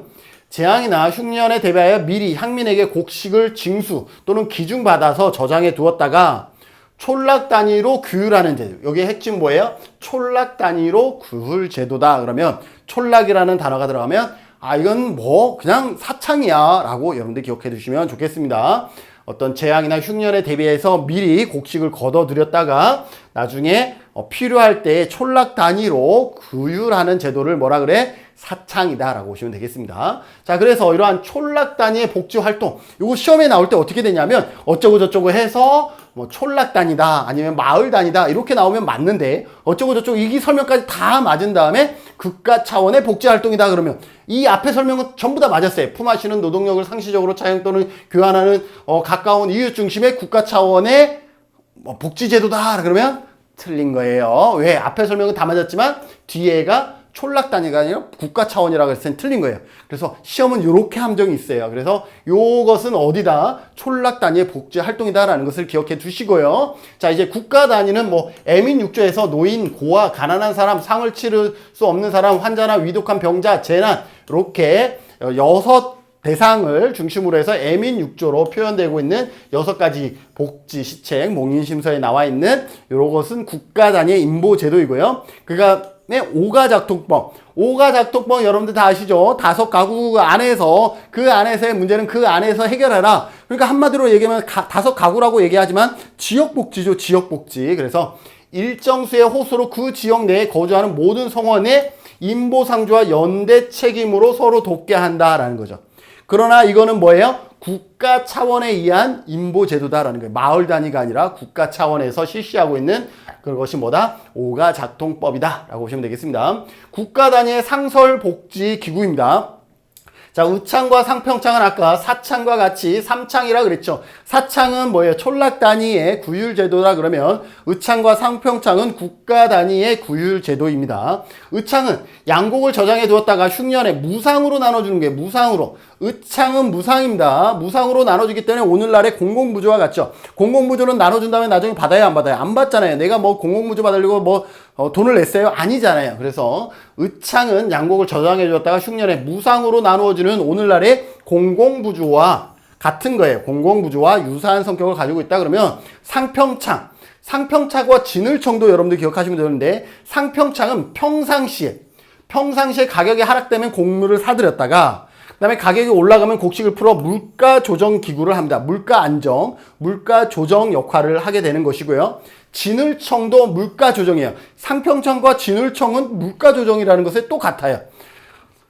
재앙이나 흉년에 대비하여 미리 향민에게 곡식을 징수 또는 기증받아서 저장해 두었다가 촌락 단위로 규율하는 제도. 여기에 핵심 뭐예요? 촌락 단위로 규율 제도다. 그러면 촌락이라는 단어가 들어가면 이건 뭐 그냥 사창이야 라고 여러분들 기억해 두시면 좋겠습니다. 어떤 재앙이나 흉년에 대비해서 미리 곡식을 걷어들였다가 나중에 필요할 때 촌락 단위로 규율하는 제도를 뭐라 그래? 사창이다 라고 보시면 되겠습니다. 자, 그래서 이러한 촌락 단위의 복지 활동, 요거 시험에 나올 때 어떻게 되냐면 어쩌고 저쩌고 해서 뭐 촌락 단위다 아니면 마을 단위다 이렇게 나오면 맞는데, 어쩌고 저쩌고 이 설명까지 다 맞은 다음에 국가 차원의 복지 활동이다 그러면 이 앞에 설명은 전부 다 맞았어요. 품앗이는 노동력을 상시적으로 차용 또는 교환하는 가까운 이웃 중심의 국가 차원의 복지 제도다 그러면 틀린 거예요. 왜? 앞에 설명은 다 맞았지만 뒤에가 촌락 단위가 아니라 국가 차원이라고 했을 땐 틀린 거예요. 그래서 시험은 이렇게 함정이 있어요. 그래서 요것은 어디다? 촌락 단위의 복지 활동이다라는 것을 기억해 두시고요. 자, 이제 국가 단위는 뭐 애민 6조에서 노인, 고아, 가난한 사람, 상을 치를 수 없는 사람, 환자나 위독한 병자, 재난 이렇게 6 대상을 중심으로 해서 애민 6조로 표현되고 있는 6가지 복지 시책, 몽인심서에 나와 있는 요것은 국가 단위의 인보제도이고요. 그가 오가작통법. 오가작통법 여러분들 다 아시죠? 5가구 안에서 그 안에서의 문제는 그 안에서 해결하라. 그러니까 한마디로 얘기하면 5가구라고 얘기하지만 지역복지죠. 지역복지. 그래서 일정 수의 호수로 그 지역 내에 거주하는 모든 성원의 인보상주와 연대 책임으로 서로 돕게 한다라는 거죠. 그러나 이거는 뭐예요? 국가 차원에 의한 인보제도다라는 거예요. 마을 단위가 아니라 국가 차원에서 실시하고 있는 그것이 뭐다? 오가작통법이다 라고 보시면 되겠습니다. 국가 단위의 상설복지기구입니다. 자, 의창과 상평창은 아까 사창과 같이 삼창이라 그랬죠. 사창은 뭐예요? 촌락 단위의 구율제도라 그러면 의창과 상평창은 국가 단위의 구율제도입니다. 의창은 양곡을 저장해 두었다가 흉년에 무상으로 나눠주는 게 무상으로. 의창은 무상입니다. 무상으로 나눠주기 때문에 오늘날의 공공부조와 같죠. 공공부조는 나눠준 다음에 나중에 받아야 안 받아요? 안 받잖아요. 내가 뭐 공공부조 받으려고 돈을 냈어요? 아니잖아요. 그래서 의창은 양곡을 저장해 줬다가 흉년에 무상으로 나누어지는 오늘날의 공공부조와 같은 거예요. 공공부조와 유사한 성격을 가지고 있다 그러면 상평창. 상평창과 진을청도 여러분들 기억하시면 되는데, 상평창은 평상시에 가격이 하락되면 곡물을 사들였다가 그 다음에 가격이 올라가면 곡식을 풀어 물가 조정 기구를 합니다. 물가 안정, 물가 조정 역할을 하게 되는 것이고요. 진을청도 물가 조정이에요. 상평청과 진을청은 물가 조정이라는 것에 또 같아요.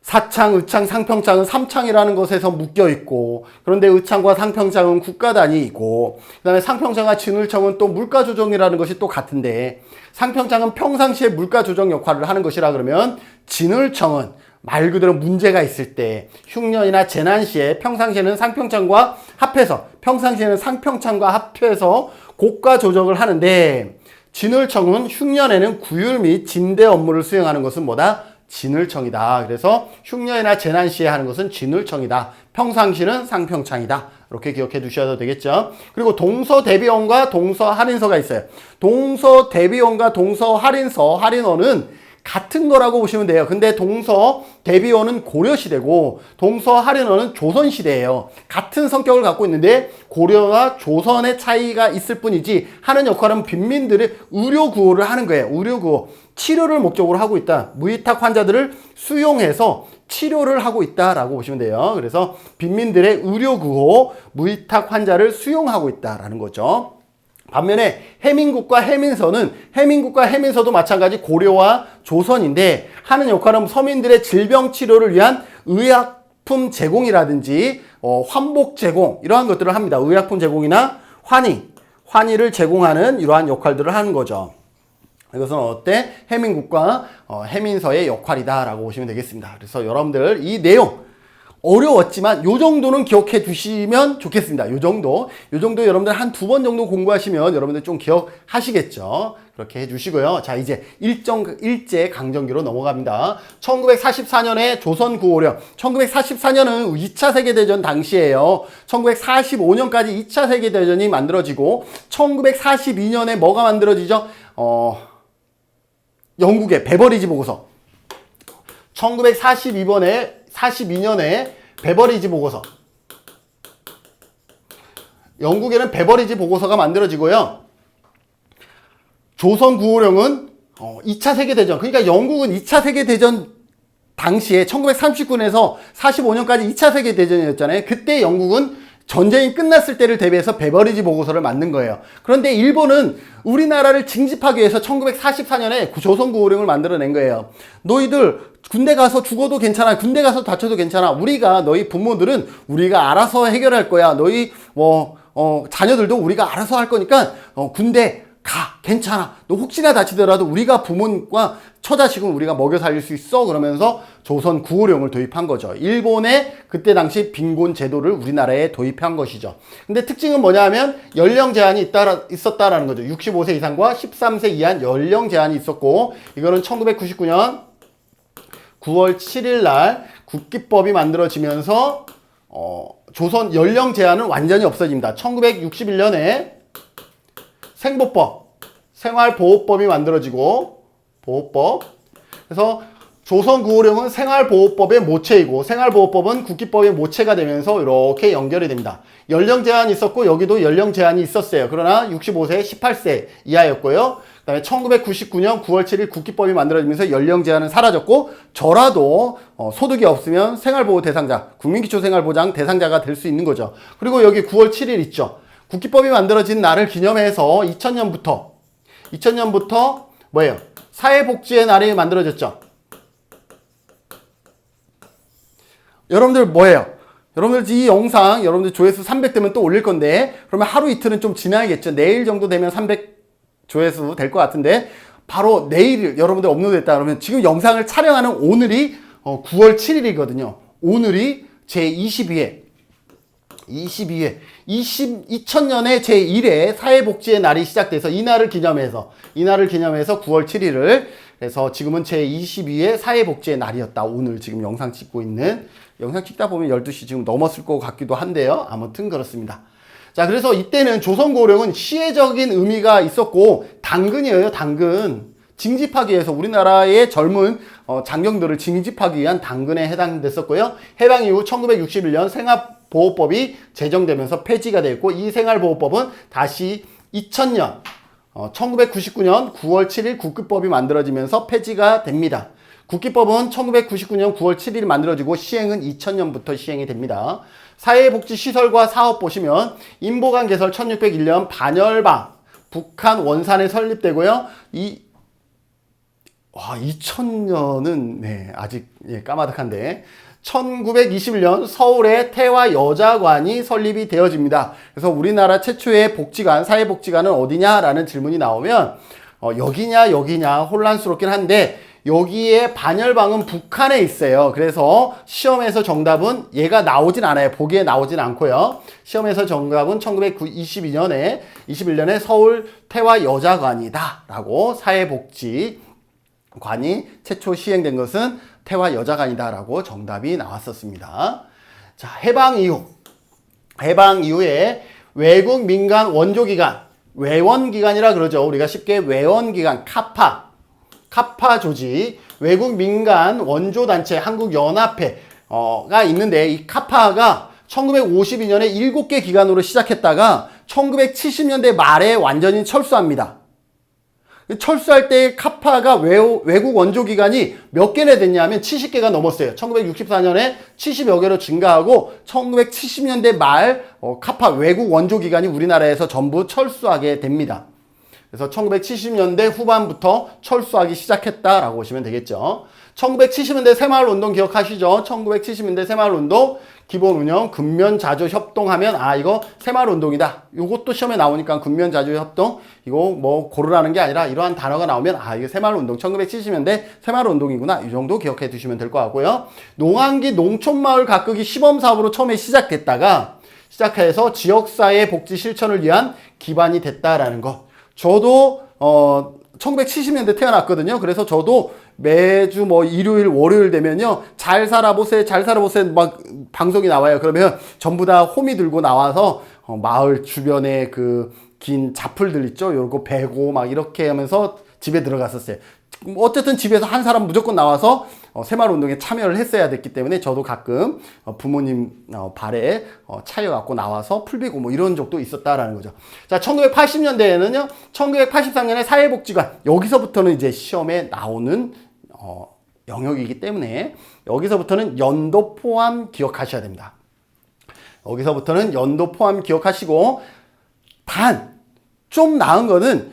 사창, 의창, 상평창은 삼창이라는 것에서 묶여 있고, 그런데 의창과 상평창은 국가단위이고, 그 다음에 상평창과 진울청은 또 물가조정이라는 것이 또 같은데, 상평창은 평상시에 물가조정 역할을 하는 것이라 그러면, 진울청은 말 그대로 문제가 있을 때, 흉년이나 재난 시에 평상시에는 상평창과 합해서, 평상시에는 상평창과 합해서 고가 조정을 하는데, 진울청은 흉년에는 구휼 및 진대 업무를 수행하는 것은 뭐다? 진울청이다. 그래서 흉년이나 재난 시에 하는 것은 진울청이다. 평상시는 상평창이다. 이렇게 기억해 두셔도 되겠죠. 그리고 동서대비원과 동서할인서가 있어요. 동서대비원과 동서할인서, 할인원은 같은 거라고 보시면 돼요. 근데 동서대비원은 고려시대고 동서할인원은 조선시대예요. 같은 성격을 갖고 있는데 고려와 조선의 차이가 있을 뿐이지 하는 역할은 빈민들의 의료구호를 하는 거예요. 의료구호. 치료를 목적으로 하고 있다. 무위탁 환자들을 수용해서 치료를 하고 있다라고 보시면 돼요. 그래서 빈민들의 의료구호, 무위탁 환자를 수용하고 있다라는 거죠. 반면에 해민국과 해민서도 마찬가지 고려와 조선인데 환자는 역할은 서민들의 질병 치료를 위한 의약품 제공이라든지 환복 제공 이러한 것들을 합니다. 의약품 제공이나 환의를 제공하는 이러한 역할들을 하는 거죠. 이것은 어때? 해민국과 해민서의 역할이다라고 보시면 되겠습니다. 그래서 여러분들 이 내용 어려웠지만 요 정도는 기억해 두시면 좋겠습니다. 요 정도 여러분들 한 두 번 정도 공부하시면 여러분들 좀 기억하시겠죠. 그렇게 해주시고요. 자, 이제 일제 강점기로 넘어갑니다. 1944년에 조선 구호령, 1944년은 2차 세계대전 당시예요. 1945년까지 2차 세계대전이 만들어지고 1942년에 뭐가 만들어지죠? 영국의 베버리지 보고서. 42년에 베버리지 보고서. 영국에는 베버리지 보고서가 만들어지고요. 조선 구호령은 2차 세계대전. 그러니까 영국은 2차 세계대전 당시에 1939년에서 45년까지 2차 세계대전이었잖아요. 그때 영국은 전쟁이 끝났을 때를 대비해서 베버리지 보고서를 만든 거예요. 그런데 일본은 우리나라를 징집하기 위해서 1944년에 조선 구호령을 만들어낸 거예요. 너희들 군대 가서 죽어도 괜찮아. 군대 가서 다쳐도 괜찮아. 너희 부모들은 우리가 알아서 해결할 거야. 너희 자녀들도 우리가 알아서 할 거니까 군대 가. 괜찮아. 너 혹시나 다치더라도 우리가 부모과 처자식은 우리가 먹여 살릴 수 있어. 그러면서 조선 구호령을 도입한 거죠. 일본의 그때 당시 빈곤 제도를 우리나라에 도입한 것이죠. 근데 특징은 뭐냐 하면 연령 제한이 있었다라는 거죠. 65세 이상과 13세 이하 연령 제한이 있었고, 이거는 1999년 9월 7일 날 국기법이 만들어지면서 조선 연령 제한은 완전히 없어집니다. 1961년에 생활보호법이 만들어지고, 보호법. 그래서 조선 구호령은 생활보호법의 모체이고, 생활보호법은 국기법의 모체가 되면서 이렇게 연결이 됩니다. 연령 제한이 있었고, 여기도 연령 제한이 있었어요. 그러나 65세, 18세 이하였고요. 그 다음에 1999년 9월 7일 국기법이 만들어지면서 연령 제한은 사라졌고, 저라도 소득이 없으면 생활보호 대상자, 국민기초생활보장 대상자가 될 수 있는 거죠. 그리고 여기 9월 7일 있죠. 국기법이 만들어진 날을 기념해서 2000년부터 뭐예요? 사회복지의 날이 만들어졌죠. 여러분들 뭐예요? 여러분들 이 영상 여러분들 조회수 300 되면 또 올릴 건데, 그러면 하루 이틀은 좀 지나야겠죠. 내일 정도 되면 300 조회수 될 것 같은데, 바로 내일 여러분들 업로드했다 그러면 지금 영상을 촬영하는 오늘이 9월 7일이거든요. 오늘이 제22회 2000년에 제1회 사회복지의 날이 시작돼서 이 날을 기념해서 9월 7일을, 그래서 지금은 제22회 사회복지의 날이었다. 오늘 지금 영상 찍고 있는, 영상 찍다 보면 12시 지금 넘었을 것 같기도 한데요. 아무튼 그렇습니다. 자, 그래서 이때는 조선고령은 시혜적인 의미가 있었고, 당근이에요. 당근. 징집하기 위해서 우리나라의 젊은 장경들을 징집하기 위한 당근에 해당됐었고요. 해방 이후 1961년 생활보호법이 제정되면서 폐지가 됐고, 이 생활보호법은 다시 2000년 1999년 9월 7일 국기법이 만들어지면서 폐지가 됩니다. 국기법은 1999년 9월 7일 만들어지고 시행은 2000년부터 시행이 됩니다. 사회복지시설과 사업 보시면 인보강 개설 1601년 반열방 북한 원산에 설립되고요. 와, 2000년은 네, 아직 예, 까마득한데 1921년 서울에 태화여자관이 설립이 되어집니다. 그래서 우리나라 최초의 복지관, 사회복지관은 어디냐라는 질문이 나오면 여기냐 여기냐 혼란스럽긴 한데 여기에 반열방은 북한에 있어요. 그래서 시험에서 정답은 얘가 나오진 않아요. 보기에 나오진 않고요. 시험에서 정답은 1922년에 21년에 서울 태화여자관이다 라고, 사회복지관이 최초 시행된 것은 태화여자관이다 라고 정답이 나왔었습니다. 자, 해방 이후에 외국 민간 원조기관, 외원기관이라 그러죠. 우리가 쉽게 외원기관, 카파 조직, 외국 민간 원조단체 한국연합회가 있는데, 이 카파가 1952년에 7개 기관으로 시작했다가 1970년대 말에 완전히 철수합니다. 철수할 때 카파가 외국 원조기관이 몇 개나 됐냐면 70개가 넘었어요. 1964년에 70여 개로 증가하고 1970년대 말 카파 외국 원조기관이 우리나라에서 전부 철수하게 됩니다. 그래서 1970년대 후반부터 철수하기 시작했다라고 보시면 되겠죠. 1970년대 새마을운동 기억하시죠? 1970년대 새마을운동 기본 운영 근면자주 협동하면 이거 새마을운동이다. 이것도 시험에 나오니까 근면자주 협동 이거 뭐 고르라는 게 아니라 이러한 단어가 나오면 이게 새마을운동 1970년대 새마을운동이구나. 이 정도 기억해 두시면 될 것 같고요. 농한기 농촌마을 가꾸기 시범사업으로 처음에 시작해서 지역사회 복지 실천을 위한 기반이 됐다라는 거. 저도 1970년대 태어났거든요. 그래서 저도 매주 뭐 일요일 월요일 되면요 잘 살아보세 막 방송이 나와요. 그러면 전부 다 호미 들고 나와서 마을 주변에 그 긴 자풀들 있죠, 요거 베고 막 이렇게 하면서 집에 들어갔었어요. 어쨌든 집에서 한 사람 무조건 나와서 새마을운동에 참여를 했어야 됐기 때문에 저도 가끔 부모님 발에 차여 갖고 나와서 풀비고 뭐 이런 적도 있었다라는 거죠. 자, 1980년대에는요 1983년에 사회복지관, 여기서부터는 이제 시험에 나오는 영역이기 때문에 여기서부터는 연도 포함 기억하셔야 됩니다. 여기서부터는 연도 포함 기억하시고, 단 좀 나은 거는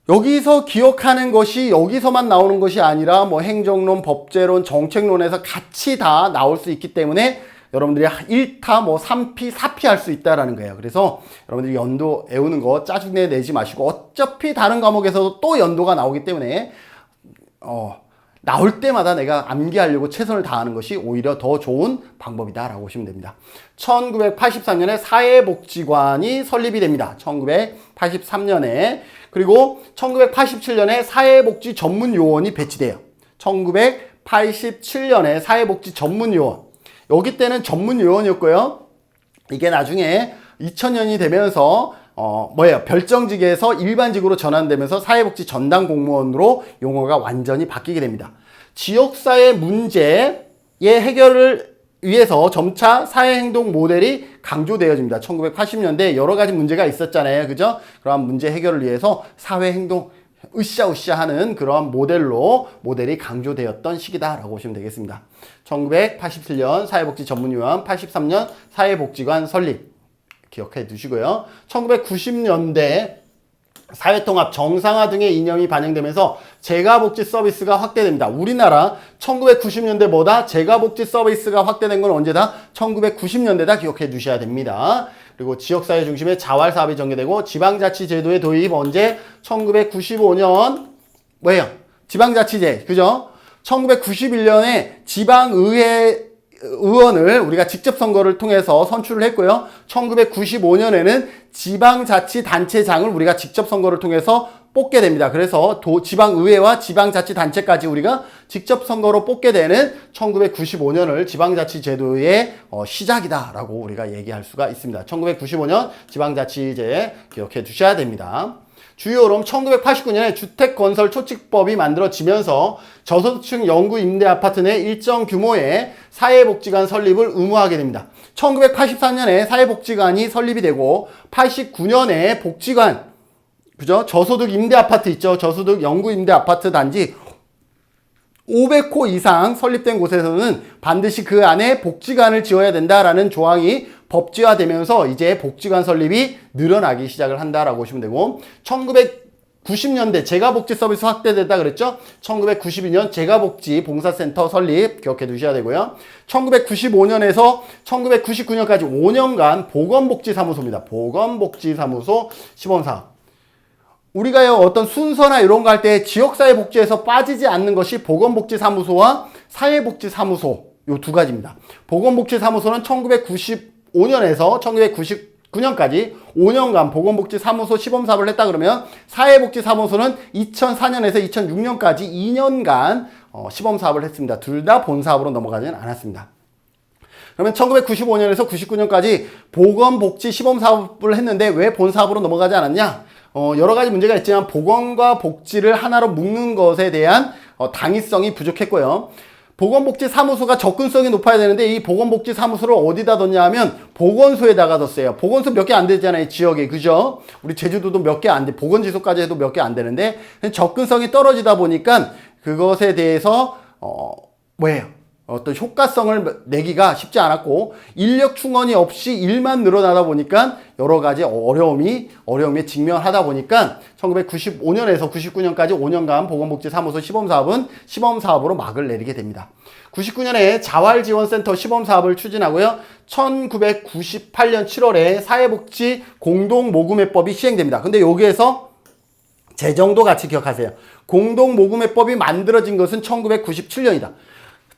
여기서 기억하는 것이 여기서만 나오는 것이 아니라 뭐 행정론, 법제론, 정책론에서 같이 다 나올 수 있기 때문에 여러분들이 1타, 뭐 3피, 4피 할 수 있다라는 거예요. 그래서 여러분들이 연도 외우는 거 짜증내 내지 마시고, 어차피 다른 과목에서도 또 연도가 나오기 때문에 나올 때마다 내가 암기하려고 최선을 다하는 것이 오히려 더 좋은 방법이다라고 보시면 됩니다. 1983년에 사회복지관이 설립이 됩니다. 1983년에. 그리고 1987년에 사회복지 전문요원이 배치돼요. 1987년에 사회복지 전문요원. 여기 때는 전문요원이었고요. 이게 나중에 2000년이 되면서 별정직에서 일반직으로 전환되면서 사회복지 전담 공무원으로 용어가 완전히 바뀌게 됩니다. 지역사회 문제의 해결을 위해서 점차 사회행동 모델이 강조되어집니다. 1980년대 여러 가지 문제가 있었잖아요. 그죠? 그러한 문제 해결을 위해서 사회행동 으쌰으쌰 하는 그러한 모델이 강조되었던 시기다라고 보시면 되겠습니다. 1987년 사회복지 전문요원, 83년 사회복지관 설립 기억해 두시고요. 1990년대 사회통합, 정상화 등의 이념이 반영되면서 재가복지 서비스가 확대됩니다. 우리나라 1990년대보다 재가복지 서비스가 확대된 건 언제다? 1990년대다 기억해 두셔야 됩니다. 그리고 지역사회 중심의 자활사업이 전개되고 지방자치제도의 도입 언제? 1995년 뭐예요? 지방자치제, 그죠? 1991년에 지방의회 의원을 우리가 직접 선거를 통해서 선출을 했고요. 1995년에는 지방자치단체장을 우리가 직접 선거를 통해서 뽑게 됩니다. 그래서 지방의회와 지방자치단체까지 우리가 직접 선거로 뽑게 되는 1995년을 지방자치제도의 시작이다라고 우리가 얘기할 수가 있습니다. 1995년 지방자치제 기억해 두셔야 됩니다. 주요로 1989년에 주택건설초칙법이 만들어지면서 저소득층 영구 임대 아파트 내 일정 규모의 사회복지관 설립을 의무화하게 됩니다. 1984년에 사회복지관이 설립이 되고 89년에 복지관, 그죠? 저소득 임대 아파트 있죠? 저소득 영구 임대 아파트 단지 500호 이상 설립된 곳에서는 반드시 그 안에 복지관을 지어야 된다라는 조항이 법제화되면서 이제 복지관 설립이 늘어나기 시작을 한다라고 보시면 되고, 90년대 재가복지 서비스 확대됐다 그랬죠? 1992년 재가복지 봉사센터 설립 기억해 두셔야 되고요. 1995년에서 1999년까지 5년간 보건복지사무소입니다. 보건복지사무소 시범사업. 우리가요, 어떤 순서나 이런 거 할 때 지역사회복지에서 빠지지 않는 것이 보건복지사무소와 사회복지사무소 요 두 가지입니다. 보건복지사무소는 1995년에서 1999년까지 5년간 보건복지사무소 시범사업을 했다 그러면 사회복지사무소는 2004년에서 2006년까지 2년간 시범사업을 했습니다. 둘 다 본사업으로 넘어가지는 않았습니다. 그러면 1995년에서 99년까지 보건복지 시범사업을 했는데 왜 본사업으로 넘어가지 않았냐? 여러 가지 문제가 있지만 보건과 복지를 하나로 묶는 것에 대한 당위성이 부족했고요. 보건복지사무소가 접근성이 높아야 되는데 이 보건복지사무소를 어디다 뒀냐 하면 보건소에다가 뒀어요. 보건소 몇 개 안 되잖아요, 지역에. 그죠? 우리 제주도도 몇 개 안 돼. 보건지소까지 해도 몇 개 안 되는데 접근성이 떨어지다 보니까 그것에 대해서 뭐예요? 어떤 효과성을 내기가 쉽지 않았고 인력 충원이 없이 일만 늘어나다 보니까 여러 가지 어려움에 직면하다 보니까 1995년에서 99년까지 5년간 보건복지사무소 시범사업은 시범사업으로 막을 내리게 됩니다. 99년에 자활지원센터 시범사업을 추진하고요. 1998년 7월에 사회복지 공동모금회법이 시행됩니다. 근데 여기에서 재정도 같이 기억하세요. 공동모금회법이 만들어진 것은 1997년이다.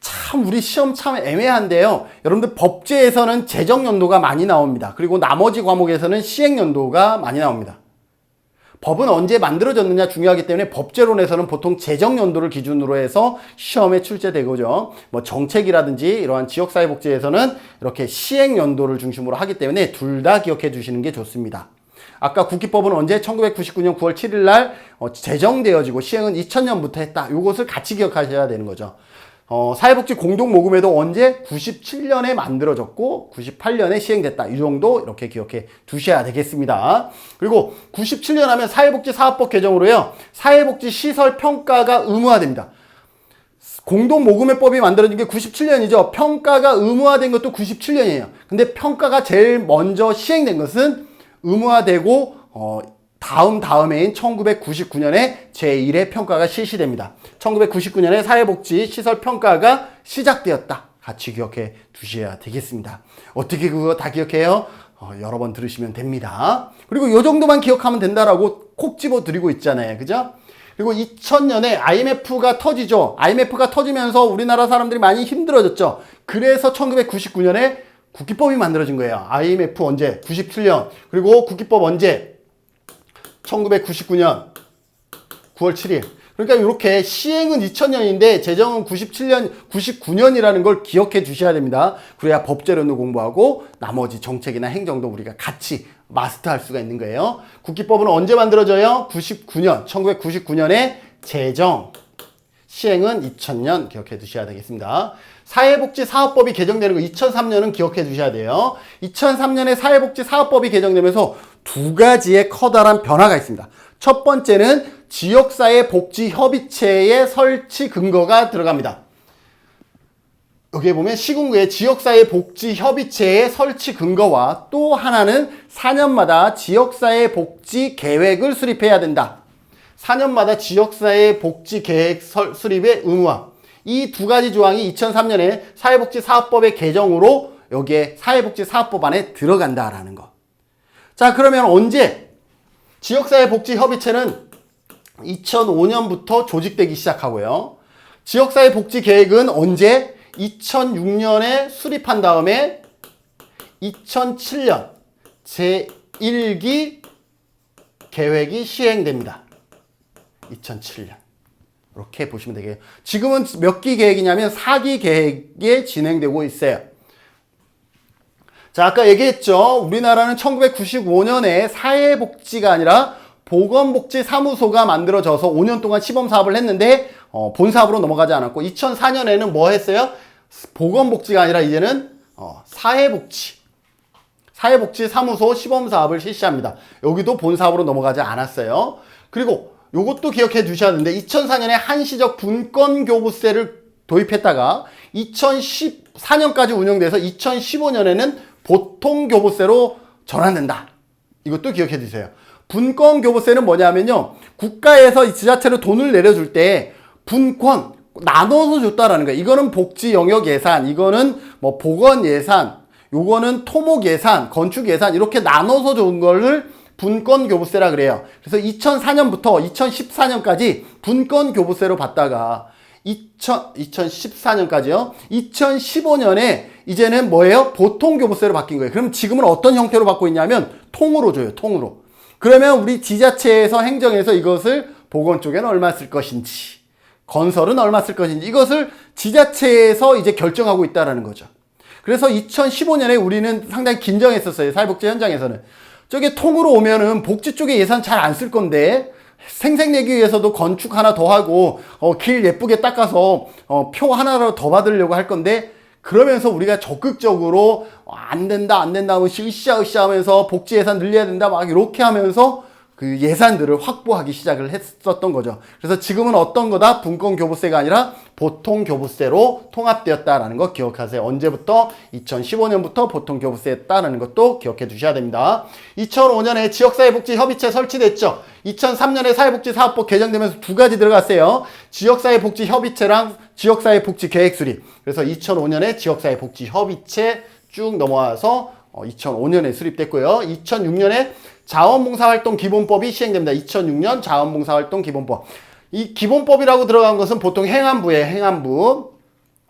참 우리 시험 참 애매한데요. 여러분들 법제에서는 재정연도가 많이 나옵니다. 그리고 나머지 과목에서는 시행연도가 많이 나옵니다. 법은 언제 만들어졌느냐 중요하기 때문에 법제론에서는 보통 재정연도를 기준으로 해서 시험에 출제되고죠. 뭐 정책이라든지 이러한 지역사회복지에서는 이렇게 시행연도를 중심으로 하기 때문에 둘 다 기억해 주시는 게 좋습니다. 아까 국기법은 언제? 1999년 9월 7일 날 제정되어지고 시행은 2000년부터 했다. 이것을 같이 기억하셔야 되는 거죠. 사회복지 공동모금회도 언제? 97년에 만들어졌고 98년에 시행됐다. 이 정도 이렇게 기억해 두셔야 되겠습니다. 그리고 97년 하면 사회복지사업법 개정으로요. 사회복지 시설 평가가 의무화됩니다. 공동모금회법이 만들어진 게 97년이죠. 평가가 의무화된 것도 97년이에요. 근데 평가가 제일 먼저 시행된 것은 의무화되고 다음해인 1999년에 제1회 평가가 실시됩니다. 1999년에 사회복지 시설 평가가 시작되었다. 같이 기억해 두셔야 되겠습니다. 어떻게 그거 다 기억해요? 여러 번 들으시면 됩니다. 그리고 이 정도만 기억하면 된다라고 콕 집어 드리고 있잖아요. 그죠? 그리고 2000년에 IMF가 터지죠. IMF가 터지면서 우리나라 사람들이 많이 힘들어졌죠. 그래서 1999년에 국기법이 만들어진 거예요. IMF 언제? 97년. 그리고 국기법 언제? 1999년 9월 7일. 그러니까 이렇게 시행은 2000년인데 제정은 99년이라는 걸 기억해 주셔야 됩니다. 그래야 법제론도 공부하고 나머지 정책이나 행정도 우리가 같이 마스터할 수가 있는 거예요. 국기법은 언제 만들어져요? 99년. 1999년에 제정. 시행은 2000년 기억해 두셔야 되겠습니다. 사회복지사업법이 개정되는 거 2003년은 기억해 두셔야 돼요. 2003년에 사회복지사업법이 개정되면서 두 가지의 커다란 변화가 있습니다. 첫 번째는 지역사회복지협의체의 설치 근거가 들어갑니다. 여기에 보면 시군구의 지역사회복지협의체의 설치 근거와 또 하나는 4년마다 지역사회복지 계획을 수립해야 된다. 4년마다 지역사회복지 계획 수립의 의무화. 이 두 가지 조항이 2003년에 사회복지사업법의 개정으로 여기에 사회복지사업법 안에 들어간다라는 것. 자, 그러면 언제? 지역사회복지협의체는 2005년부터 조직되기 시작하고요. 지역사회복지계획은 언제? 2006년에 수립한 다음에 2007년 제1기 계획이 시행됩니다. 2007년. 이렇게 보시면 되겠어요. 지금은 몇 기 계획이냐면 4기 계획에 진행되고 있어요. 자, 아까 얘기했죠. 우리나라는 1995년에 사회복지가 아니라 보건복지사무소가 만들어져서 5년 동안 시범사업을 했는데 본사업으로 넘어가지 않았고 2004년에는 뭐 했어요? 보건복지가 아니라 이제는 사회복지사무소 시범사업을 실시합니다. 여기도 본사업으로 넘어가지 않았어요. 그리고 요것도 기억해 두셔야 되는데 2004년에 한시적 분권교부세를 도입했다가 2014년까지 운영돼서 2015년에는 보통교부세로 전환된다. 이것도 기억해 두세요. 분권교부세는 뭐냐면요. 국가에서 이 지자체로 돈을 내려줄 때 분권 나눠서 줬다라는 거예요. 이거는 복지 영역 예산, 이거는 뭐 보건 예산, 요거는 토목 예산, 건축 예산 이렇게 나눠서 준 거를 분권 교부세라 그래요. 그래서 2004년부터 2014년까지 분권 교부세로 받다가 2014년까지요. 2015년에 이제는 뭐예요? 보통 교부세로 바뀐 거예요. 그럼 지금은 어떤 형태로 받고 있냐면 통으로 줘요. 통으로. 그러면 우리 지자체에서 행정에서 이것을 보건 쪽에는 얼마 쓸 것인지, 건설은 얼마 쓸 것인지 이것을 지자체에서 이제 결정하고 있다라는 거죠. 그래서 2015년에 우리는 상당히 긴장했었어요. 사회복지 현장에서는. 저게 통으로 오면은 복지 쪽에 예산 잘 안 쓸 건데 생색내기 위해서도 건축 하나 더 하고 길 예쁘게 닦아서 표 하나라도 더 받으려고 할 건데 그러면서 우리가 적극적으로 안 된다 하면 으쌰으쌰 하면서 복지 예산 늘려야 된다 막 이렇게 하면서 그 예산들을 확보하기 시작을 했었던 거죠. 그래서 지금은 어떤 거다? 분권 교부세가 아니라 보통 교부세로 통합되었다라는 거 기억하세요. 언제부터? 2015년부터 보통 교부세였다라는 것도 기억해 두셔야 됩니다. 2005년에 지역사회복지협의체 설치됐죠. 2003년에 사회복지사업법 개정되면서 두 가지 들어갔어요. 지역사회복지협의체랑 지역사회복지계획 수립. 그래서 2005년에 지역사회복지협의체 쭉 넘어와서 2005년에 수립됐고요. 2006년에 자원봉사활동 기본법이 시행됩니다. 2006년 자원봉사활동 기본법. 이 기본법이라고 들어간 것은 보통 행안부예요. 행안부.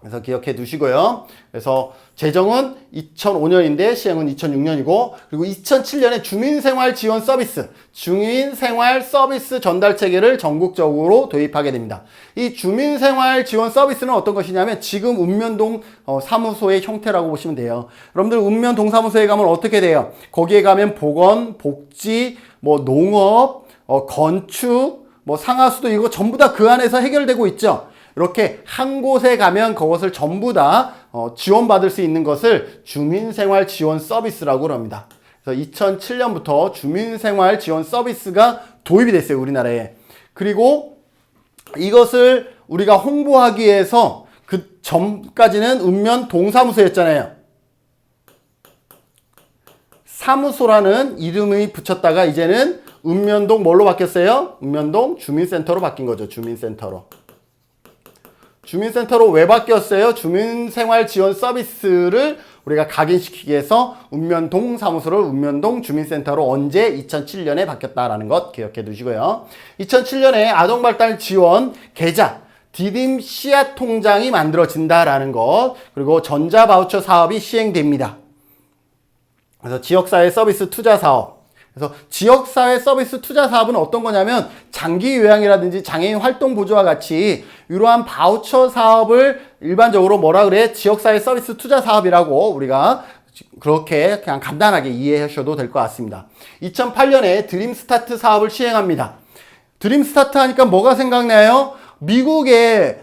그래서 기억해 두시고요. 그래서 제정은 2005년인데 시행은 2006년이고 그리고 2007년에 주민생활지원서비스, 주민생활서비스 전달체계를 전국적으로 도입하게 됩니다. 이 주민생활지원서비스는 어떤 것이냐면 지금 읍면동 사무소의 형태라고 보시면 돼요. 여러분들 읍면동 사무소에 가면 어떻게 돼요? 거기에 가면 보건, 복지, 뭐 농업, 건축, 뭐 상하수도 이거 전부 다 그 안에서 해결되고 있죠. 이렇게 한 곳에 가면 그것을 전부 다 지원받을 수 있는 것을 주민생활 지원 서비스라고 합니다. 그래서 2007년부터 주민생활 지원 서비스가 도입이 됐어요, 우리나라에. 그리고 이것을 우리가 홍보하기 위해서 그 전까지는 읍면 동사무소였잖아요. 사무소라는 이름을 붙였다가 이제는 읍면동 뭘로 바뀌었어요? 읍면동 주민센터로 바뀐 거죠, 주민센터로. 주민센터로 왜 바뀌었어요? 주민생활 지원 서비스를 우리가 각인시키기 위해서 읍면동 사무소를 읍면동 주민센터로 언제 2007년에 바뀌었다라는 것 기억해 두시고요. 2007년에 아동발달 지원 계좌 디딤 씨앗 통장이 만들어진다라는 것, 그리고 전자바우처 사업이 시행됩니다. 그래서 지역사회 서비스 투자 사업. 그래서 지역사회 서비스 투자 사업은 어떤 거냐면 장기 요양이라든지 장애인 활동 보조와 같이 이러한 바우처 사업을 일반적으로 뭐라 그래? 지역사회 서비스 투자 사업이라고 우리가 그렇게 그냥 간단하게 이해하셔도 될 것 같습니다. 2008년에 드림스타트 사업을 시행합니다. 드림스타트 하니까 뭐가 생각나요? 미국의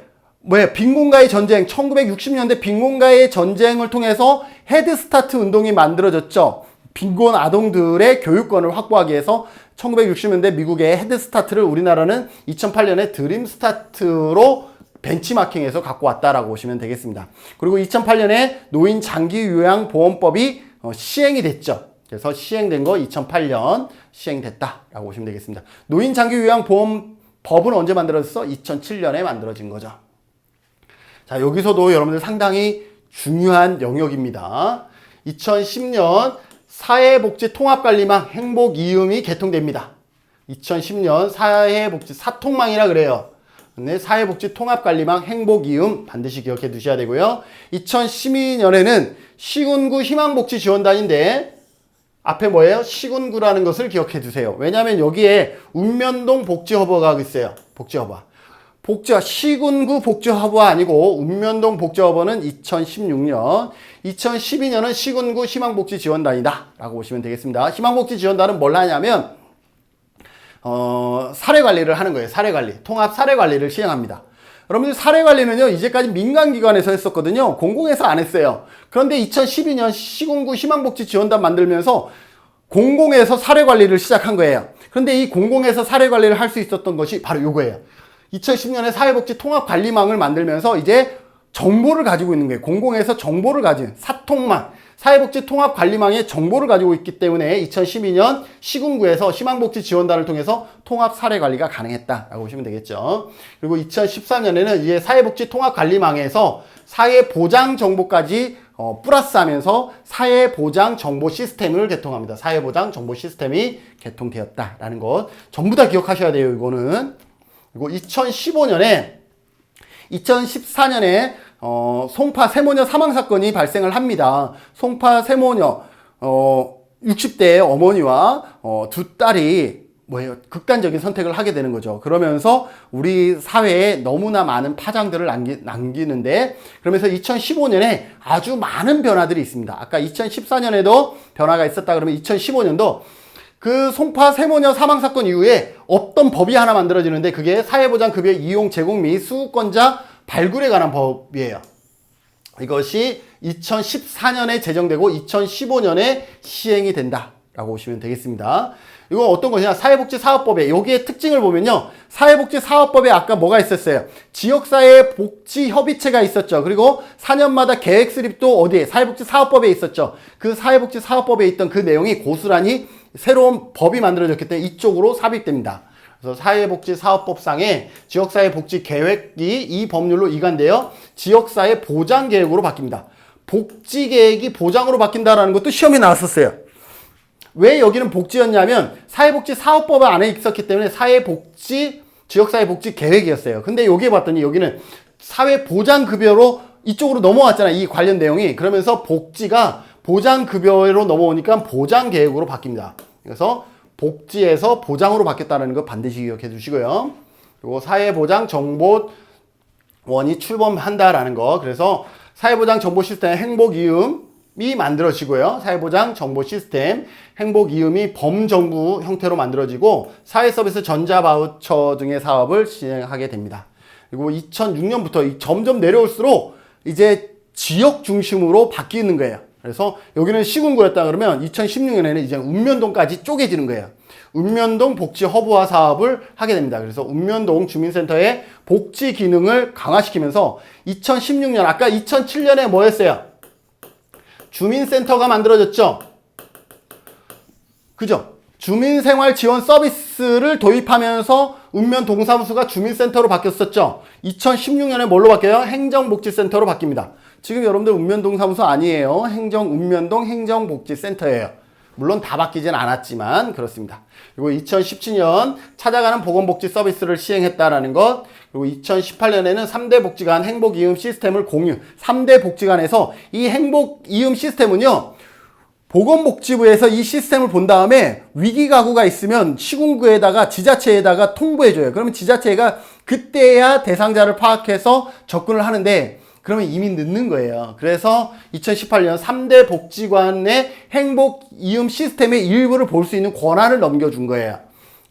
빈곤가의 전쟁, 1960년대 빈곤가의 전쟁을 통해서 헤드스타트 운동이 만들어졌죠. 빈곤 아동들의 교육권을 확보하기 위해서 1960년대 미국의 헤드스타트를 우리나라는 2008년에 드림스타트로 벤치마킹해서 갖고 왔다라고 보시면 되겠습니다. 그리고 2008년에 노인 장기 요양 보험법이 시행이 됐죠. 그래서 시행된 거 2008년 시행됐다라고 보시면 되겠습니다. 노인 장기 요양 보험법은 언제 만들어졌어? 2007년에 만들어진 거죠. 자, 여기서도 여러분들 상당히 중요한 영역입니다. 2010년 사회복지 통합관리망 행복이음이 개통됩니다. 2010년 사회복지 사통망이라 그래요. 네, 사회복지 통합관리망 행복이음 반드시 기억해 두셔야 되고요. 2012년에는 시군구 희망복지 지원단인데 앞에 뭐예요? 시군구라는 것을 기억해 두세요. 왜냐하면 여기에 읍면동 복지허브가 있어요. 복지허브. 시군구 복지허브가 아니고 읍면동 복지허브는 2016년, 2012년은 시군구 희망복지 지원단이다 라고 보시면 되겠습니다. 희망복지 지원단은 뭘 하냐면 사례관리를 하는 거예요. 사례관리, 통합 사례관리를 시행합니다. 여러분들 사례관리는요 이제까지 민간기관에서 했었거든요. 공공에서 안 했어요. 그런데 2012년 시군구 희망복지 지원단 만들면서 공공에서 사례관리를 시작한 거예요. 그런데 이 공공에서 사례관리를 할 수 있었던 것이 바로 이거예요. 2010년에 사회복지 통합관리망을 만들면서 이제 정보를 가지고 있는 거예요. 공공에서 정보를 가진 사통망, 사회복지 통합관리망의 정보를 가지고 있기 때문에 2012년 시군구에서 희망복지지원단을 통해서 통합 사례관리가 가능했다라고 보시면 되겠죠. 그리고 2013년에는 이제 사회복지 통합관리망에서 사회보장 정보까지 플러스하면서 사회보장 정보 시스템을 개통합니다. 사회보장 정보 시스템이 개통되었다라는 것 전부 다 기억하셔야 돼요. 이거는. 그리고 2014년에 송파 세모녀 사망 사건이 발생을 합니다. 송파 세모녀 60대의 어머니와 두 딸이 극단적인 선택을 하게 되는 거죠. 그러면서 우리 사회에 너무나 많은 파장들을 남기는데, 그러면서 2015년에 아주 많은 변화들이 있습니다. 아까 2014년에도 변화가 있었다 그러면 2015년도 그 송파 세모녀 사망 사건 이후에 어떤 법이 하나 만들어지는데, 그게 사회보장급여 이용 제공 및 수급권자 발굴에 관한 법이에요. 이것이 2014년에 제정되고 2015년에 시행이 된다라고 보시면 되겠습니다. 이건 어떤 것이냐, 사회복지사업법에 여기에 특징을 보면요, 사회복지사업법에 아까 뭐가 있었어요? 지역사회 복지협의체가 있었죠. 그리고 4년마다 계획 수립도 어디에? 사회복지사업법에 있었죠. 그 사회복지사업법에 있던 그 내용이 고스란히 새로운 법이 만들어졌기 때문에 이쪽으로 삽입됩니다. 그래서 사회복지사업법상에 지역사회 복지계획이 이 법률로 이관되어 지역사회 보장계획으로 바뀝니다. 복지계획이 보장으로 바뀐다는 것도 시험에 나왔었어요. 왜 여기는 복지였냐면 사회복지사업법 안에 있었기 때문에 지역사회복지계획이었어요. 근데 여기에 봤더니 여기는 사회보장급여로 이쪽으로 넘어왔잖아요. 이 관련 내용이. 그러면서 복지가 보장급여로 넘어오니까 보장계획으로 바뀝니다. 그래서 복지에서 보장으로 바뀌었다는 거 반드시 기억해 주시고요. 그리고 사회보장 정보원이 출범한다라는 거. 그래서 사회보장 정보 시스템 행복이음이 만들어지고요. 사회보장 정보 시스템 행복이음이 범정부 형태로 만들어지고 사회서비스 전자바우처 등의 사업을 진행하게 됩니다. 그리고 2006년부터 점점 내려올수록 이제 지역 중심으로 바뀌는 거예요. 그래서 여기는 시군구였다 그러면 2016년에는 이제 읍면동까지 쪼개지는 거예요. 읍면동 복지 허브화 사업을 하게 됩니다. 그래서 읍면동 주민센터의 복지 기능을 강화시키면서 2016년, 아까 2007년에 뭐였어요? 주민센터가 만들어졌죠? 그죠? 주민생활 지원 서비스를 도입하면서 읍면동사무소가 주민센터로 바뀌었었죠? 2016년에 뭘로 바뀌어요? 행정복지센터로 바뀝니다. 지금 여러분들 읍면동사무소 아니에요. 읍면동 행정복지센터예요. 물론 다 바뀌진 않았지만 그렇습니다. 그리고 2017년 찾아가는 보건복지 서비스를 시행했다라는 것. 그리고 2018년에는 3대 복지관 행복이음 시스템을 공유. 3대 복지관에서 이 행복이음 시스템은요, 보건복지부에서 이 시스템을 본 다음에 위기가구가 있으면 시군구에다가 지자체에다가 통보해줘요. 그러면 지자체가 그때야 대상자를 파악해서 접근을 하는데, 그러면 이미 늦는 거예요. 그래서 2018년 3대 복지관의 행복이음 시스템의 일부를 볼 수 있는 권한을 넘겨준 거예요.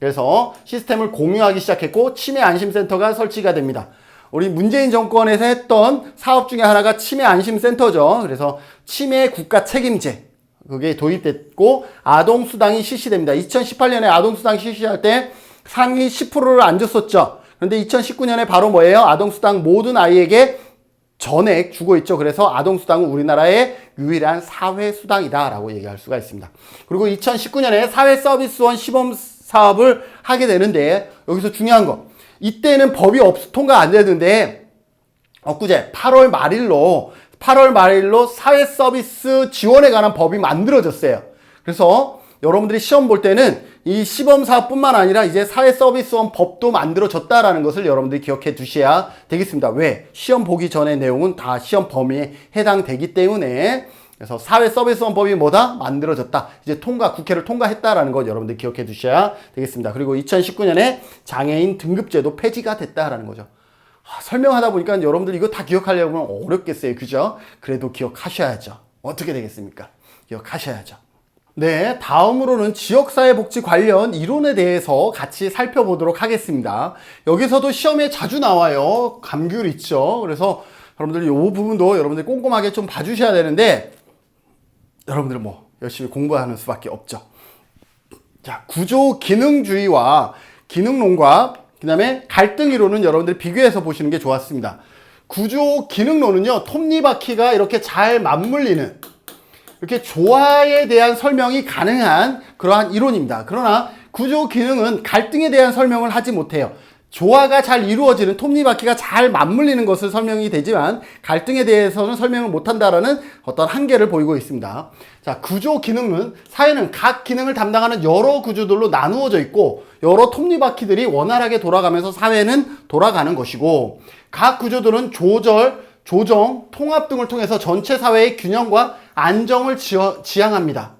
그래서 시스템을 공유하기 시작했고 치매안심센터가 설치가 됩니다. 우리 문재인 정권에서 했던 사업 중에 하나가 치매안심센터죠. 그래서 치매 국가 책임제, 그게 도입됐고 아동수당이 실시됩니다. 2018년에 아동수당 실시할 때 상위 10%를 안 줬었죠. 그런데 2019년에 바로 뭐예요? 아동수당 모든 아이에게 전액 주고 있죠. 그래서 아동수당은 우리나라의 유일한 사회수당이다라고 얘기할 수가 있습니다. 그리고 2019년에 사회서비스원 시범사업을 하게 되는데, 여기서 중요한 거, 이때는 법이 통과 안 되는데 엊그제 8월 말일로 사회서비스 지원에 관한 법이 만들어졌어요. 그래서 여러분들이 시험 볼 때는 이 시범사업뿐만 아니라 이제 사회서비스원 법도 만들어졌다라는 것을 여러분들이 기억해 두셔야 되겠습니다. 왜? 시험 보기 전의 내용은 다 시험 범위에 해당되기 때문에. 그래서 사회서비스원 법이 뭐다? 만들어졌다. 이제 국회를 통과했다라는 것 여러분들 기억해 두셔야 되겠습니다. 그리고 2019년에 장애인 등급제도 폐지가 됐다라는 거죠. 설명하다 보니까 여러분들 이거 다 기억하려면 어렵겠어요. 그죠? 그래도 기억하셔야죠. 어떻게 되겠습니까? 기억하셔야죠. 네, 다음으로는 지역사회복지 관련 이론에 대해서 같이 살펴보도록 하겠습니다. 여기서도 시험에 자주 나와요. 감귤 있죠. 그래서 여러분들 이 부분도 여러분들 꼼꼼하게 좀 봐주셔야 되는데, 여러분들 열심히 공부하는 수밖에 없죠. 자, 구조 기능주의와 기능론과 그 다음에 갈등 이론은 여러분들 비교해서 보시는 게 좋았습니다. 구조 기능론은요, 톱니바퀴가 이렇게 잘 맞물리는, 이렇게 조화에 대한 설명이 가능한 그러한 이론입니다. 그러나 구조 기능은 갈등에 대한 설명을 하지 못해요. 조화가 잘 이루어지는, 톱니바퀴가 잘 맞물리는 것을 설명이 되지만 갈등에 대해서는 설명을 못한다라는 어떤 한계를 보이고 있습니다. 자, 구조 기능은, 사회는 각 기능을 담당하는 여러 구조들로 나누어져 있고 여러 톱니바퀴들이 원활하게 돌아가면서 사회는 돌아가는 것이고, 각 구조들은 조절, 조정, 통합 등을 통해서 전체 사회의 균형과 안정을 지향합니다.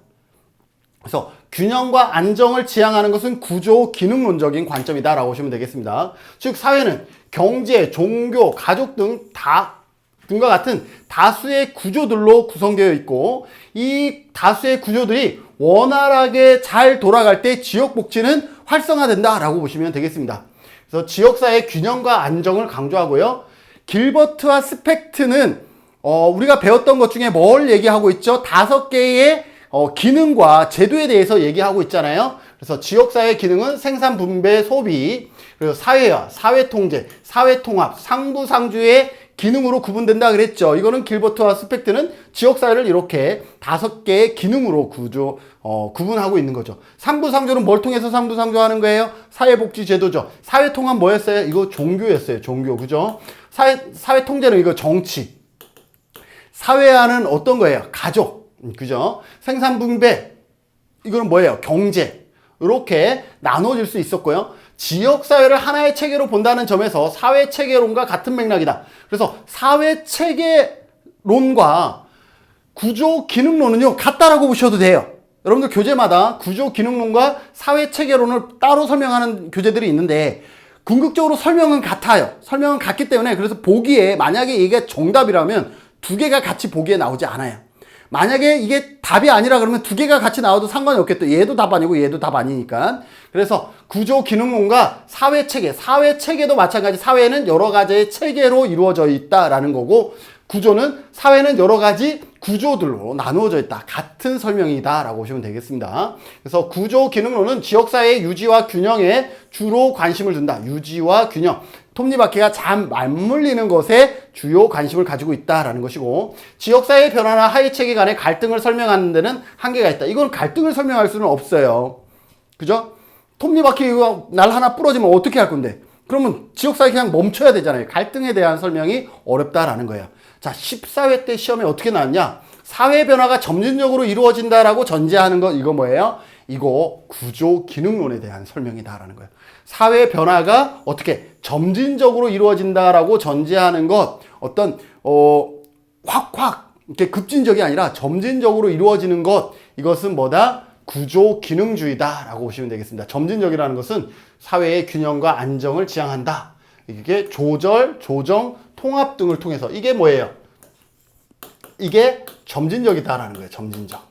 그래서 균형과 안정을 지향하는 것은 구조 기능론적인 관점이다라고 보시면 되겠습니다. 즉 사회는 경제, 종교, 가족 등과 같은 다수의 구조들로 구성되어 있고, 이 다수의 구조들이 원활하게 잘 돌아갈 때 지역복지는 활성화된다라고 보시면 되겠습니다. 그래서 지역사회의 균형과 안정을 강조하고요. 길버트와 스펙트는 우리가 배웠던 것 중에 뭘 얘기하고 있죠? 5개의 기능과 제도에 대해서 얘기하고 있잖아요. 그래서 지역사회 기능은 생산, 분배, 소비, 그리고 사회화, 사회통제, 사회통합, 상부상조의 기능으로 구분된다 그랬죠. 이거는 길버트와 스펙트는 지역사회를 이렇게 5개의 기능으로 구분하고 있는 거죠. 상부상조는 뭘 통해서 상부상조하는 거예요? 사회복지제도죠. 사회통합 뭐였어요? 이거 종교였어요. 종교, 그죠? 사회통제는 이거 정치. 사회화는 어떤 거예요? 가족. 그죠? 생산분배, 이거는 뭐예요? 경제. 이렇게 나눠질 수 있었고요. 지역사회를 하나의 체계로 본다는 점에서 사회체계론과 같은 맥락이다. 그래서 사회체계론과 구조기능론은요, 같다라고 보셔도 돼요. 여러분들 교재마다 구조기능론과 사회체계론을 따로 설명하는 교재들이 있는데, 궁극적으로 설명은 같아요. 설명은 같기 때문에, 그래서 보기에 만약에 이게 정답이라면 2개가 같이 보기에 나오지 않아요. 만약에 이게 답이 아니라 그러면 2개가 같이 나와도 상관이 없겠죠. 얘도 답 아니고 얘도 답 아니니까. 그래서 구조 기능론과 사회체계, 사회체계도 마찬가지. 사회는 여러 가지의 체계로 이루어져 있다라는 거고, 구조는, 사회는 여러 가지 구조들로 나누어져 있다. 같은 설명이다 라고 보시면 되겠습니다. 그래서 구조 기능론은 지역사회의 유지와 균형에 주로 관심을 둔다. 유지와 균형. 톱니바퀴가 잘 맞물리는 것에 주요 관심을 가지고 있다라는 것이고, 지역사회의 변화나 하위체계 간의 갈등을 설명하는 데는 한계가 있다. 이건 갈등을 설명할 수는 없어요. 그죠? 톱니바퀴가 날 하나 부러지면 어떻게 할 건데? 그러면 지역사회 그냥 멈춰야 되잖아요. 갈등에 대한 설명이 어렵다라는 거예요. 자, 14회 때 시험에 어떻게 나왔냐? 사회 변화가 점진적으로 이루어진다라고 전제하는 것, 이거 뭐예요? 이거 구조 기능론에 대한 설명이다라는 거예요. 사회 변화가 어떻게 점진적으로 이루어진다라고 전제하는 것, 어떤 확 이렇게 급진적이 아니라 점진적으로 이루어지는 것, 이것은 뭐다? 구조 기능주의다라고 보시면 되겠습니다. 점진적이라는 것은 사회의 균형과 안정을 지향한다. 이게 조절, 조정, 통합 등을 통해서, 이게 뭐예요? 이게 점진적이다라는 거예요. 점진적.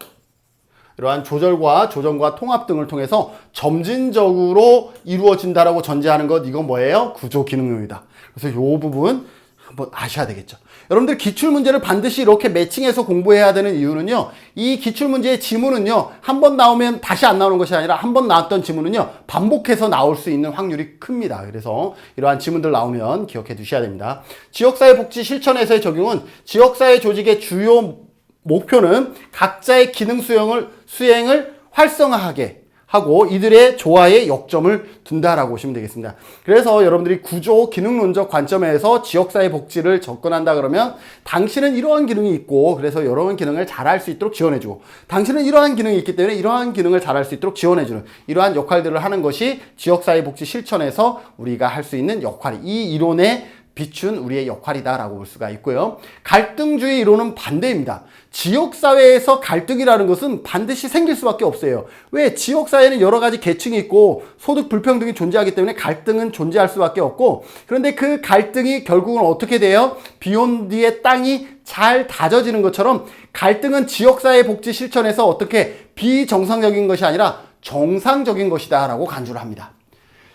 이러한 조절과 조정과 통합 등을 통해서 점진적으로 이루어진다라고 전제하는 것, 이건 뭐예요? 구조 기능론이다. 그래서 이 부분 한번 아셔야 되겠죠. 여러분들 기출문제를 반드시 이렇게 매칭해서 공부해야 되는 이유는요, 이 기출문제의 지문은요, 한 번 나오면 다시 안 나오는 것이 아니라 한 번 나왔던 지문은요, 반복해서 나올 수 있는 확률이 큽니다. 그래서 이러한 지문들 나오면 기억해 두셔야 됩니다. 지역사회 복지 실천에서의 적용은 지역사회 조직의 주요 목표는 각자의 기능 수행을 활성화하게 하고 이들의 조화에 역점을 둔다라고 보시면 되겠습니다. 그래서 여러분들이 구조 기능론적 관점에서 지역사회 복지를 접근한다 그러면, 당신은 이러한 기능이 있고 그래서 이러한 기능을 잘할 수 있도록 지원해주고, 당신은 이러한 기능이 있기 때문에 이러한 기능을 잘할 수 있도록 지원해주는, 이러한 역할들을 하는 것이 지역사회 복지 실천에서 우리가 할 수 있는 역할이, 이 이론에 비춘 우리의 역할이다라고 볼 수가 있고요. 갈등주의 이론은 반대입니다. 지역사회에서 갈등이라는 것은 반드시 생길 수밖에 없어요. 왜? 지역사회는 여러 가지 계층이 있고 소득 불평등이 존재하기 때문에 갈등은 존재할 수밖에 없고, 그런데 그 갈등이 결국은 어떻게 돼요? 비온 뒤에 땅이 잘 다져지는 것처럼 갈등은 지역사회 복지 실천에서 어떻게 비정상적인 것이 아니라 정상적인 것이다 라고 간주를 합니다.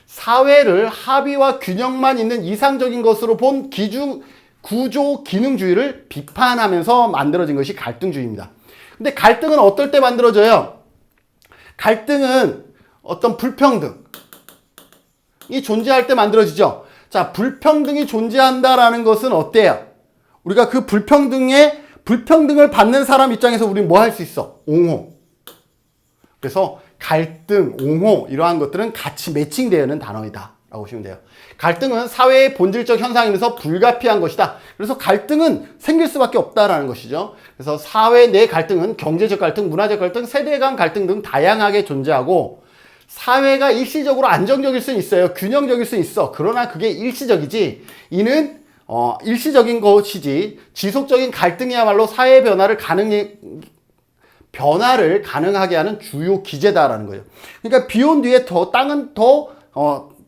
사회를 합의와 균형만 있는 이상적인 것으로 본 구조 기능주의를 비판하면서 만들어진 것이 갈등주의입니다. 근데 갈등은 어떨 때 만들어져요? 갈등은 어떤 불평등이 존재할 때 만들어지죠. 자, 불평등이 존재한다라는 것은 어때요? 우리가 그 불평등의 불평등을 받는 사람 입장에서 우리는 뭐 할 수 있어? 옹호. 그래서 갈등, 옹호 이러한 것들은 같이 매칭되는 단어이다 라고 보시면 돼요. 갈등은 사회의 본질적 현상이면서 불가피한 것이다. 그래서 갈등은 생길 수밖에 없다라는 것이죠. 그래서 사회 내 갈등은 경제적 갈등, 문화적 갈등, 세대 간 갈등 등 다양하게 존재하고 사회가 일시적으로 안정적일 수는 있어요. 균형적일 수는 있어. 그러나 그게 일시적이지 이는 일시적인 것이지 지속적인 갈등이야말로 사회 변화를 가능하게 하는 주요 기제다라는 거예요. 그러니까 비온 뒤에 땅은 더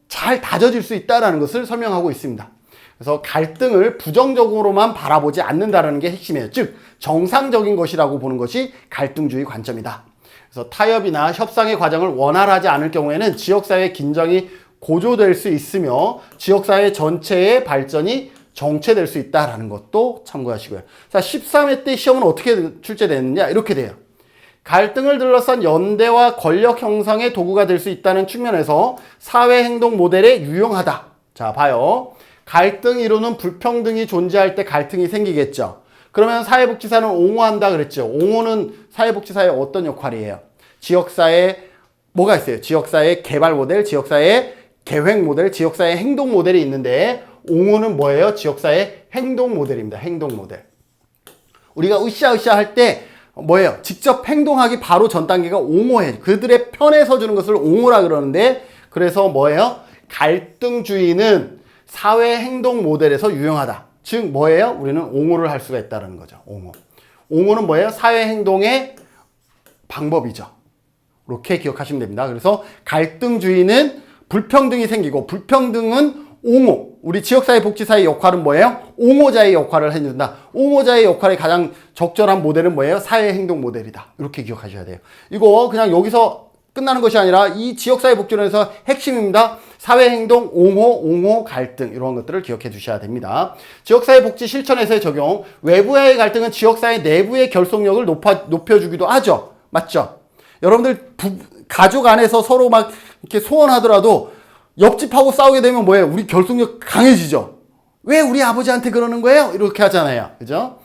잘 다져질 수 있다는 것을 설명하고 있습니다. 그래서 갈등을 부정적으로만 바라보지 않는다는 게 핵심이에요. 즉 정상적인 것이라고 보는 것이 갈등주의 관점이다. 그래서 타협이나 협상의 과정을 원활하지 않을 경우에는 지역사회 긴장이 고조될 수 있으며 지역사회 전체의 발전이 정체될 수 있다는 것도 참고하시고요. 자, 13회 때 시험은 어떻게 출제되느냐 이렇게 돼요. 갈등을 둘러싼 연대와 권력 형성의 도구가 될 수 있다는 측면에서 사회행동 모델에 유용하다. 자, 봐요. 갈등 이론은 불평등이 존재할 때 갈등이 생기겠죠. 그러면 사회복지사는 옹호한다 그랬죠. 옹호는 사회복지사의 어떤 역할이에요? 지역사회 뭐가 있어요? 지역사회 개발 모델, 지역사회 계획 모델, 지역사회 행동 모델이 있는데 옹호는 뭐예요? 지역사회 행동 모델입니다. 행동 모델. 우리가 으쌰으쌰 할 때 뭐예요? 직접 행동하기 바로 전 단계가 옹호해. 그들의 편에 서주는 것을 옹호라 그러는데 그래서 뭐예요? 갈등주의는 사회 행동 모델에서 유용하다. 즉 뭐예요? 우리는 옹호를 할 수가 있다는 거죠. 옹호. 옹호는 뭐예요? 사회 행동의 방법이죠. 이렇게 기억하시면 됩니다. 그래서 갈등주의는 불평등이 생기고 불평등은 옹호. 우리 지역사회 복지사의 역할은 뭐예요? 옹호자의 역할을 해준다. 옹호자의 역할의 가장 적절한 모델은 뭐예요? 사회행동 모델이다. 이렇게 기억하셔야 돼요. 이거 그냥 여기서 끝나는 것이 아니라 이 지역사회 복지론에서 핵심입니다. 사회행동, 옹호, 갈등 이런 것들을 기억해 주셔야 됩니다. 지역사회 복지 실천에서의 적용. 외부와의 갈등은 지역사회 내부의 결속력을 높여주기도 하죠. 맞죠? 여러분들 가족 안에서 서로 막 이렇게 소원하더라도 옆집하고 싸우게 되면 뭐예요? 우리 결속력 강해지죠? 왜 우리 아버지한테 그러는 거예요? 이렇게 하잖아요. 그죠?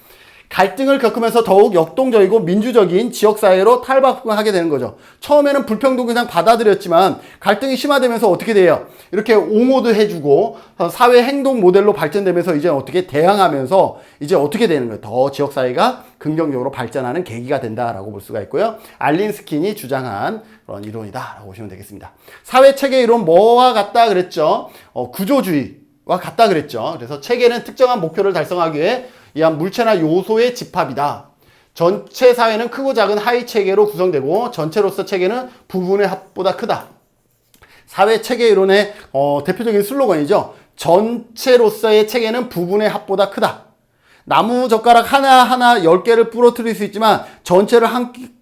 갈등을 겪으면서 더욱 역동적이고 민주적인 지역사회로 탈바꿈하게 되는 거죠. 처음에는 불평등 그냥 받아들였지만 갈등이 심화되면서 어떻게 돼요? 이렇게 옹호도 해주고 사회 행동 모델로 발전되면서 이제 어떻게 대항하면서 이제 어떻게 되는 거예요? 더 지역사회가 긍정적으로 발전하는 계기가 된다라고 볼 수가 있고요. 알린 스킨이 주장한 그런 이론이다라고 보시면 되겠습니다. 사회체계 이론 뭐와 같다 그랬죠? 구조주의와 같다 그랬죠. 그래서 체계는 특정한 목표를 달성하기 위해 이한 물체나 요소의 집합이다. 전체 사회는 크고 작은 하위 체계로 구성되고 전체로서 체계는 부분의 합보다 크다. 사회 체계 이론의 대표적인 슬로건이죠. 전체로서의 체계는 부분의 합보다 크다. 나무 젓가락 하나하나 10개를 부러뜨릴 수 있지만 전체를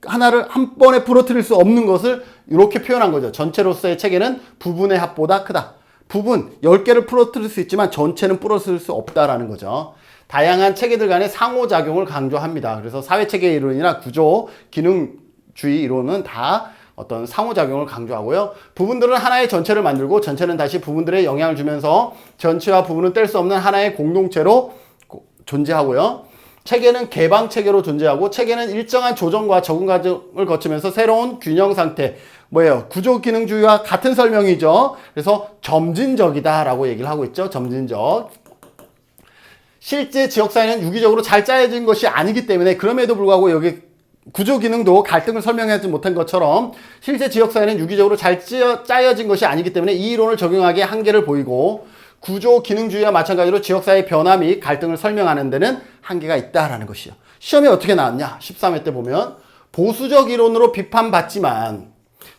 하나를 한 번에 부러뜨릴 수 없는 것을 이렇게 표현한 거죠. 전체로서의 체계는 부분의 합보다 크다. 부분 10개를 부러뜨릴 수 있지만 전체는 부러뜨릴 수 없다라는 거죠. 다양한 체계들 간의 상호작용을 강조합니다. 그래서 사회체계 이론이나 구조, 기능주의 이론은 다 어떤 상호작용을 강조하고요. 부분들은 하나의 전체를 만들고 전체는 다시 부분들에 영향을 주면서 전체와 부분은 뗄 수 없는 하나의 공동체로 존재하고요. 체계는 개방체계로 존재하고 체계는 일정한 조정과 적응 과정을 거치면서 새로운 균형 상태, 뭐예요? 구조 기능주의와 같은 설명이죠. 그래서 점진적이다라고 얘기를 하고 있죠. 점진적. 실제 지역사회는 유기적으로 잘 짜여진 것이 아니기 때문에 그럼에도 불구하고 여기 구조 기능도 갈등을 설명하지 못한 것처럼 실제 지역사회는 유기적으로 잘 짜여진 것이 아니기 때문에 이 이론을 적용하기에 한계를 보이고 구조 기능주의와 마찬가지로 지역사회의 변화 및 갈등을 설명하는 데는 한계가 있다라는 것이요. 시험에 어떻게 나왔냐? 13회 때 보면 보수적 이론으로 비판받지만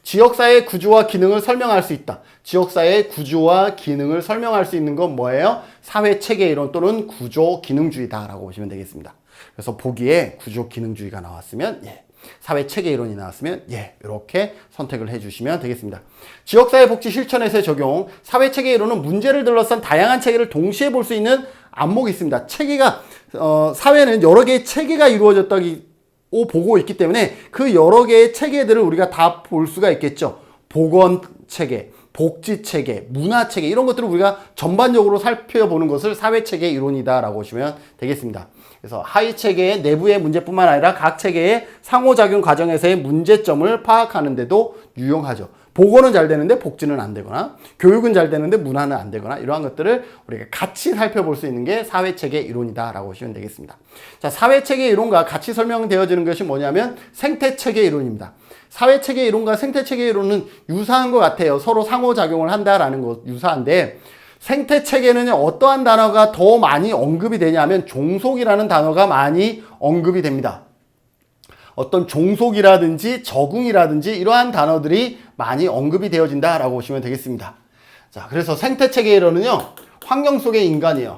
지역사회의 구조와 기능을 설명할 수 있다. 지역사회의 구조와 기능을 설명할 수 있는 건 뭐예요? 사회체계 이론 또는 구조 기능주의다라고 보시면 되겠습니다. 그래서 보기에 구조 기능주의가 나왔으면 예, 사회체계 이론이 나왔으면 예, 이렇게 선택을 해주시면 되겠습니다. 지역사회 복지 실천에서의 적용. 사회체계 이론은 문제를 둘러싼 다양한 체계를 동시에 볼 수 있는 안목이 있습니다. 체계가 사회는 여러 개의 체계가 이루어졌다고 보고 있기 때문에 그 여러 개의 체계들을 우리가 다 볼 수가 있겠죠. 보건 체계, 복지체계, 문화체계 이런 것들을 우리가 전반적으로 살펴보는 것을 사회체계 이론이다라고 보시면 되겠습니다. 그래서 하위체계의 내부의 문제뿐만 아니라 각 체계의 상호작용 과정에서의 문제점을 파악하는 데도 유용하죠. 보건은 잘 되는데 복지는 안 되거나 교육은 잘 되는데 문화는 안 되거나 이러한 것들을 우리가 같이 살펴볼 수 있는 게 사회체계 이론이다라고 보시면 되겠습니다. 자, 사회체계 이론과 같이 설명되어지는 것이 뭐냐면 생태체계 이론입니다. 사회체계 이론과 생태체계 이론은 유사한 것 같아요. 서로 상호작용을 한다라는 것 유사한데 생태체계는 어떠한 단어가 더 많이 언급이 되냐면 종속이라는 단어가 많이 언급이 됩니다. 어떤 종속이라든지 적응이라든지 이러한 단어들이 많이 언급이 되어진다라고 보시면 되겠습니다. 자, 그래서 생태체계 이론은요, 환경 속의 인간이에요.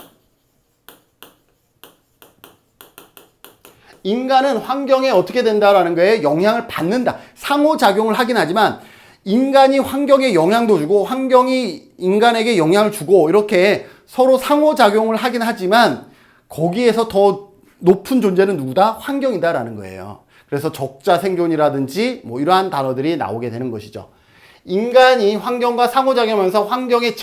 인간은 환경에 어떻게 된다라는 거에 영향을 받는다. 상호작용을 하긴 하지만 인간이 환경에 영향도 주고 환경이 인간에게 영향을 주고 이렇게 서로 상호작용을 하긴 하지만 거기에서 더 높은 존재는 누구다? 환경이다라는 거예요. 그래서 적자 생존이라든지 뭐 이러한 단어들이 나오게 되는 것이죠. 인간이 환경과 상호작용하면서 환경에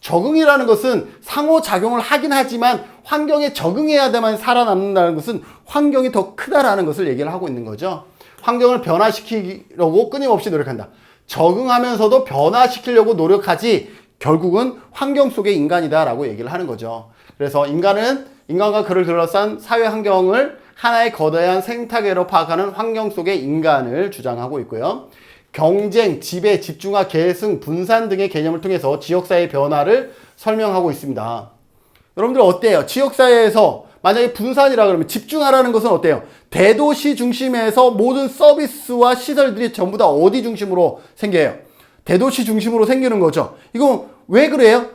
적응이라는 것은 상호작용을 하긴 하지만 환경에 적응해야만 살아남는다는 것은 환경이 더 크다라는 것을 얘기를 하고 있는 거죠. 환경을 변화시키려고 끊임없이 노력한다. 적응하면서도 변화시키려고 노력하지 결국은 환경 속의 인간이다라고 얘기를 하는 거죠. 그래서 인간과 그를 둘러싼 사회 환경을 하나의 거대한 생태계로 파악하는 환경 속의 인간을 주장하고 있고요. 경쟁, 지배, 집중화, 계승, 분산 등의 개념을 통해서 지역사회의 변화를 설명하고 있습니다. 여러분들 어때요? 지역사회에서 만약에 분산이라 그러면 집중하라는 것은 어때요? 대도시 중심에서 모든 서비스와 시설들이 전부 다 어디 중심으로 생겨요? 대도시 중심으로 생기는 거죠. 이건 왜 그래요?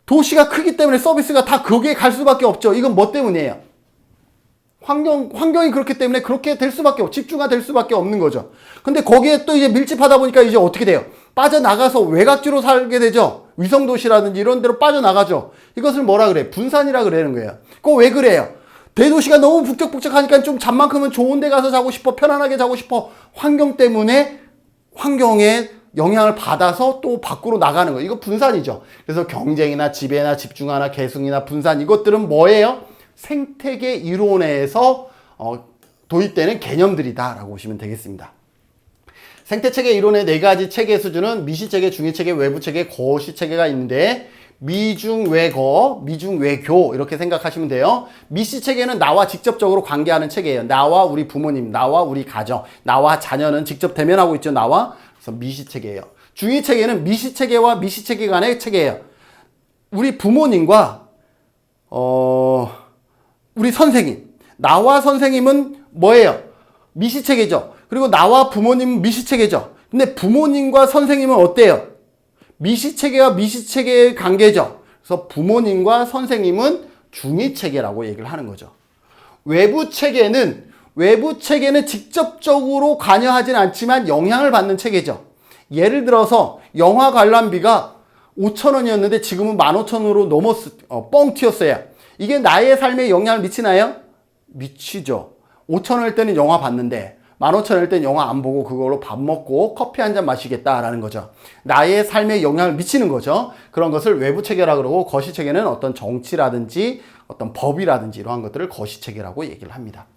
도시가 크기 때문에 서비스가 다 거기에 갈 수밖에 없죠. 이건 뭐 때문이에요? 환경이 그렇기 때문에 그렇게 될 수밖에 집중화 될 수밖에 없는 거죠. 근데 거기에 또 이제 밀집하다 보니까 이제 어떻게 돼요? 빠져나가서 외곽지로 살게 되죠. 위성도시라든지 이런 데로 빠져나가죠. 이것을 뭐라 그래? 분산이라 그러는 거예요. 그거 왜 그래요? 대도시가 너무 북적북적하니까 좀 잠만큼은 좋은 데 가서 자고 싶어. 편안하게 자고 싶어. 환경 때문에 환경에 영향을 받아서 또 밖으로 나가는 거예요. 이거 분산이죠. 그래서 경쟁이나 지배나 집중화나 계승이나 분산 이것들은 뭐예요? 생태계 이론에서 도입되는 개념들이다라고 보시면 되겠습니다. 생태체계 이론의 4가지 체계 수준은 미시체계, 중위체계, 외부체계, 거시체계가 있는데 미중외거, 미중외교 이렇게 생각하시면 돼요. 미시체계는 나와 직접적으로 관계하는 체계예요. 나와 우리 부모님, 나와 우리 가정, 나와 자녀는 직접 대면하고 있죠. 나와. 그래서 미시체계예요. 중위체계는 미시체계와 미시체계 간의 체계예요. 우리 부모님과 우리 선생님, 나와 선생님은 뭐예요? 미시체계죠. 그리고 나와 부모님은 미시체계죠. 근데 부모님과 선생님은 어때요? 미시체계와 미시체계의 관계죠. 그래서 부모님과 선생님은 중위체계라고 얘기를 하는 거죠. 외부체계는 직접적으로 관여하진 않지만 영향을 받는 체계죠. 예를 들어서 영화 관람비가 5,000원이었는데 지금은 15,000원으로 뻥 튀었어요. 이게 나의 삶에 영향을 미치나요? 미치죠. 5,000원일 때는 영화 봤는데 15,000원일 때는 영화 안 보고 그걸로 밥 먹고 커피 한 잔 마시겠다라는 거죠. 나의 삶에 영향을 미치는 거죠. 그런 것을 외부체계라 그러고 거시체계는 어떤 정치라든지 어떤 법이라든지 이러한 것들을 거시체계라고 얘기를 합니다.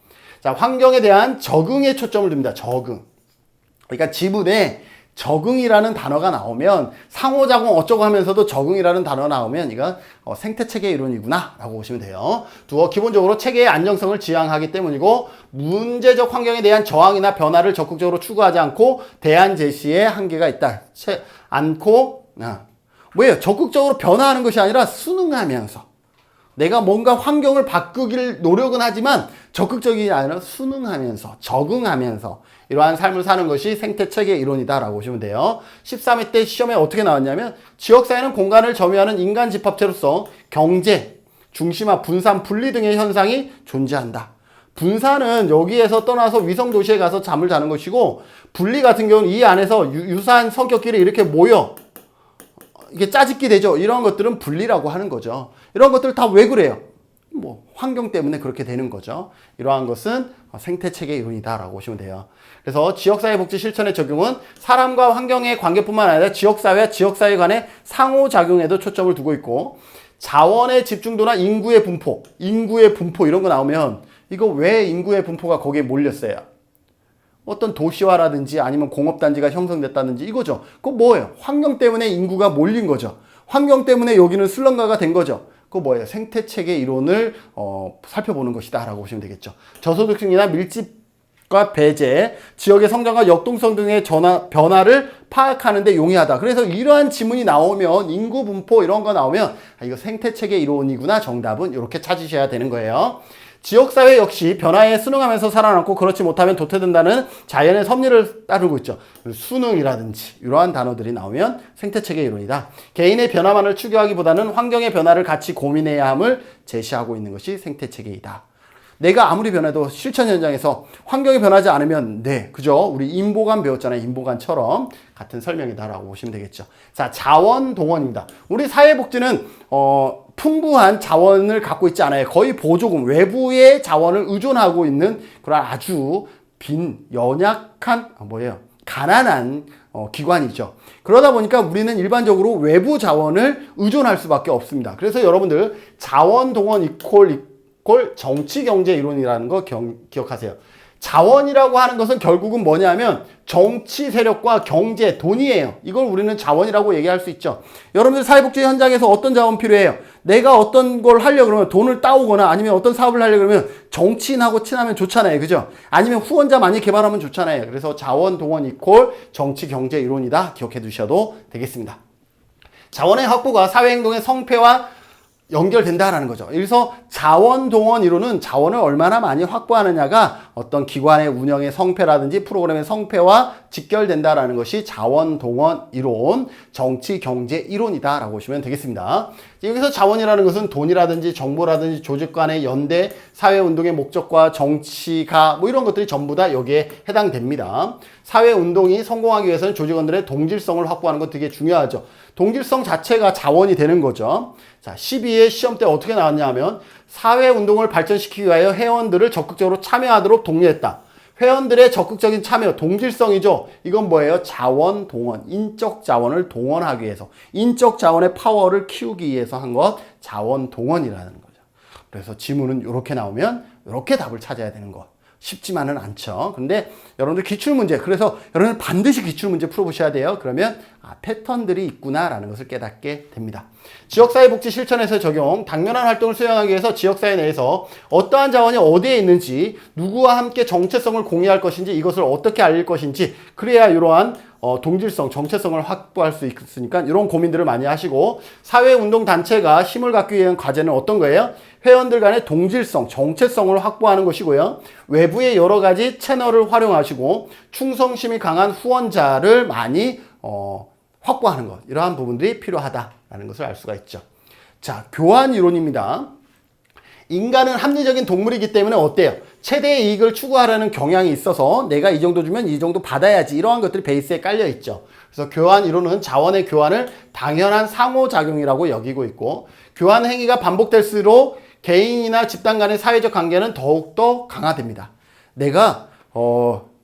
자, 환경에 대한 적응에 초점을 둡니다. 적응. 그러니까 지문에 적응이라는 단어가 나오면 상호작용 어쩌고 하면서도 적응이라는 단어가 나오면 이건 생태체계 이론이구나 라고 보시면 돼요. 기본적으로 체계의 안정성을 지향하기 때문이고 문제적 환경에 대한 저항이나 변화를 적극적으로 추구하지 않고 대안 제시에 한계가 있다. 뭐예요? 적극적으로 변화하는 것이 아니라 순응하면서 내가 뭔가 환경을 바꾸길 노력은 하지만 적극적이지 아니라 순응하면서 적응하면서 이러한 삶을 사는 것이 생태체계 이론이다라고 보시면 돼요. 13회 때 시험에 어떻게 나왔냐면 지역사회는 공간을 점유하는 인간 집합체로서 경제, 중심화, 분산, 분리 등의 현상이 존재한다. 분산은 여기에서 떠나서 위성도시에 가서 잠을 자는 것이고 분리 같은 경우는 이 안에서 유사한 성격끼리 이렇게 모여 이게 짜집기 되죠. 이런 것들은 분리라고 하는 거죠. 이런 것들 다 왜 그래요? 뭐 환경 때문에 그렇게 되는 거죠. 이러한 것은 생태체계 이론이다라고 보시면 돼요. 그래서 지역사회복지 실천의 적용은 사람과 환경의 관계뿐만 아니라 지역사회와 지역사회 간의 상호작용에도 초점을 두고 있고, 자원의 집중도나 인구의 분포 이런 거 나오면 이거 왜 인구의 분포가 거기에 몰렸어요? 어떤 도시화라든지 아니면 공업단지가 형성됐다든지 이거죠. 그거 뭐예요? 환경 때문에 인구가 몰린 거죠. 환경 때문에 여기는 슬럼가가 된 거죠. 그거 뭐예요? 생태체계 이론을 살펴보는 것이다 라고 보시면 되겠죠. 저소득층이나 밀집과 배제, 지역의 성장과 역동성 등의 변화를 파악하는 데 용이하다. 그래서 이러한 지문이 나오면, 인구 분포 이런 거 나오면 이거 생태체계 이론이구나, 정답은 이렇게 찾으셔야 되는 거예요. 지역사회 역시 변화에 순응하면서 살아남고 그렇지 못하면 도태된다는 자연의 섭리를 따르고 있죠. 순응이라든지 이러한 단어들이 나오면 생태체계 이론이다. 개인의 변화만을 추구하기보다는 환경의 변화를 같이 고민해야 함을 제시하고 있는 것이 생태체계이다. 내가 아무리 변해도 실천 현장에서 환경이 변하지 않으면 그죠? 우리 인보관 배웠잖아요. 인보관처럼 같은 설명이다라고 보시면 되겠죠. 자, 자원동원입니다. 우리 사회복지는 풍부한 자원을 갖고 있지 않아요. 거의 보조금, 외부의 자원을 의존하고 있는 그런 아주 연약한 가난한 기관이죠. 그러다 보니까 우리는 일반적으로 외부 자원을 의존할 수밖에 없습니다. 그래서 여러분들 자원동원 이퀄 정치경제 이론이라는 거 기억하세요. 자원이라고 하는 것은 결국은 뭐냐면 정치 세력과 경제, 돈이에요. 이걸 우리는 자원이라고 얘기할 수 있죠. 여러분들 사회복지 현장에서 어떤 자원 필요해요? 내가 어떤 걸 하려고 그러면 돈을 따오거나 아니면 어떤 사업을 하려고 그러면 정치인하고 친하면 좋잖아요. 그죠? 아니면 후원자 많이 개발하면 좋잖아요. 그래서 자원 동원 이퀄 정치 경제 이론이다. 기억해 두셔도 되겠습니다. 자원의 확보가 사회행동의 성패와 연결된다라는 거죠. 그래서 자원 동원 이론은 자원을 얼마나 많이 확보하느냐가 어떤 기관의 운영의 성패라든지 프로그램의 성패와 직결된다라는 것이 자원 동원 이론, 정치 경제 이론이다라고 보시면 되겠습니다. 여기서 자원이라는 것은 돈이라든지 정보라든지 조직 간의 연대, 사회 운동의 목적과 정치가 이런 것들이 전부 다 여기에 해당됩니다. 사회 운동이 성공하기 위해서는 조직원들의 동질성을 확보하는 것 되게 중요하죠. 동질성 자체가 자원이 되는 거죠. 자, 12회 시험 때 어떻게 나왔냐 하면 사회 운동을 발전시키기 위하여 회원들을 적극적으로 참여하도록 독려했다. 회원들의 적극적인 참여, 동질성이죠. 이건 뭐예요? 자원 동원, 인적 자원을 동원하기 위해서, 인적 자원의 파워를 키우기 위해서 한 것, 자원 동원이라는 거죠. 그래서 지문은 이렇게 나오면 이렇게 답을 찾아야 되는 것. 쉽지만은 않죠. 근데 여러분들 기출문제, 그래서 여러분들 반드시 기출문제 풀어보셔야 돼요. 그러면 패턴들이 있구나라는 것을 깨닫게 됩니다. 지역사회복지 실천에서의 적용, 당면한 활동을 수행하기 위해서 지역사회 내에서 어떠한 자원이 어디에 있는지, 누구와 함께 정체성을 공유할 것인지, 이것을 어떻게 알릴 것인지, 그래야 이러한 동질성, 정체성을 확보할 수 있으니까 이런 고민들을 많이 하시고, 사회운동단체가 힘을 갖기 위한 과제는 어떤 거예요? 회원들 간의 동질성, 정체성을 확보하는 것이고요. 외부의 여러 가지 채널을 활용하시고 충성심이 강한 후원자를 많이 확보하는 것. 이러한 부분들이 필요하다라는 것을 알 수가 있죠. 자, 교환 이론입니다. 인간은 합리적인 동물이기 때문에 어때요? 최대의 이익을 추구하려는 경향이 있어서 내가 이 정도 주면 이 정도 받아야지, 이러한 것들이 베이스에 깔려 있죠. 그래서 교환 이론은 자원의 교환을 당연한 상호작용이라고 여기고 있고, 교환 행위가 반복될수록 개인이나 집단 간의 사회적 관계는 더욱더 강화됩니다. 내가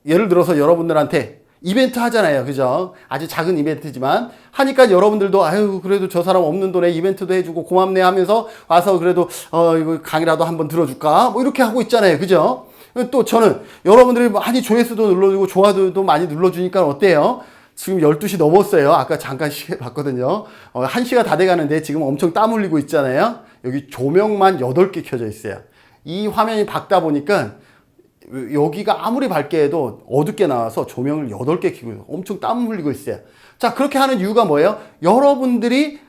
예를 들어서 여러분들한테 이벤트 하잖아요. 그죠? 아주 작은 이벤트지만 하니까 여러분들도 아유 그래도 저 사람 없는 돈에 이벤트도 해주고 고맙네 하면서 와서 그래도 이거 강의라도 한번 들어줄까? 이렇게 하고 있잖아요. 그죠? 또 저는 여러분들이 많이 조회수도 눌러주고 좋아요도 많이 눌러주니까 어때요? 지금 12시 넘었어요. 아까 잠깐 시계 봤거든요. 1시가 다 돼가는데 지금 엄청 땀 흘리고 있잖아요. 여기 조명만 8개 켜져 있어요. 이 화면이 밝다 보니까 여기가 아무리 밝게 해도 어둡게 나와서 조명을 8개 켜고 엄청 땀 흘리고 있어요. 자, 그렇게 하는 이유가 뭐예요? 여러분들이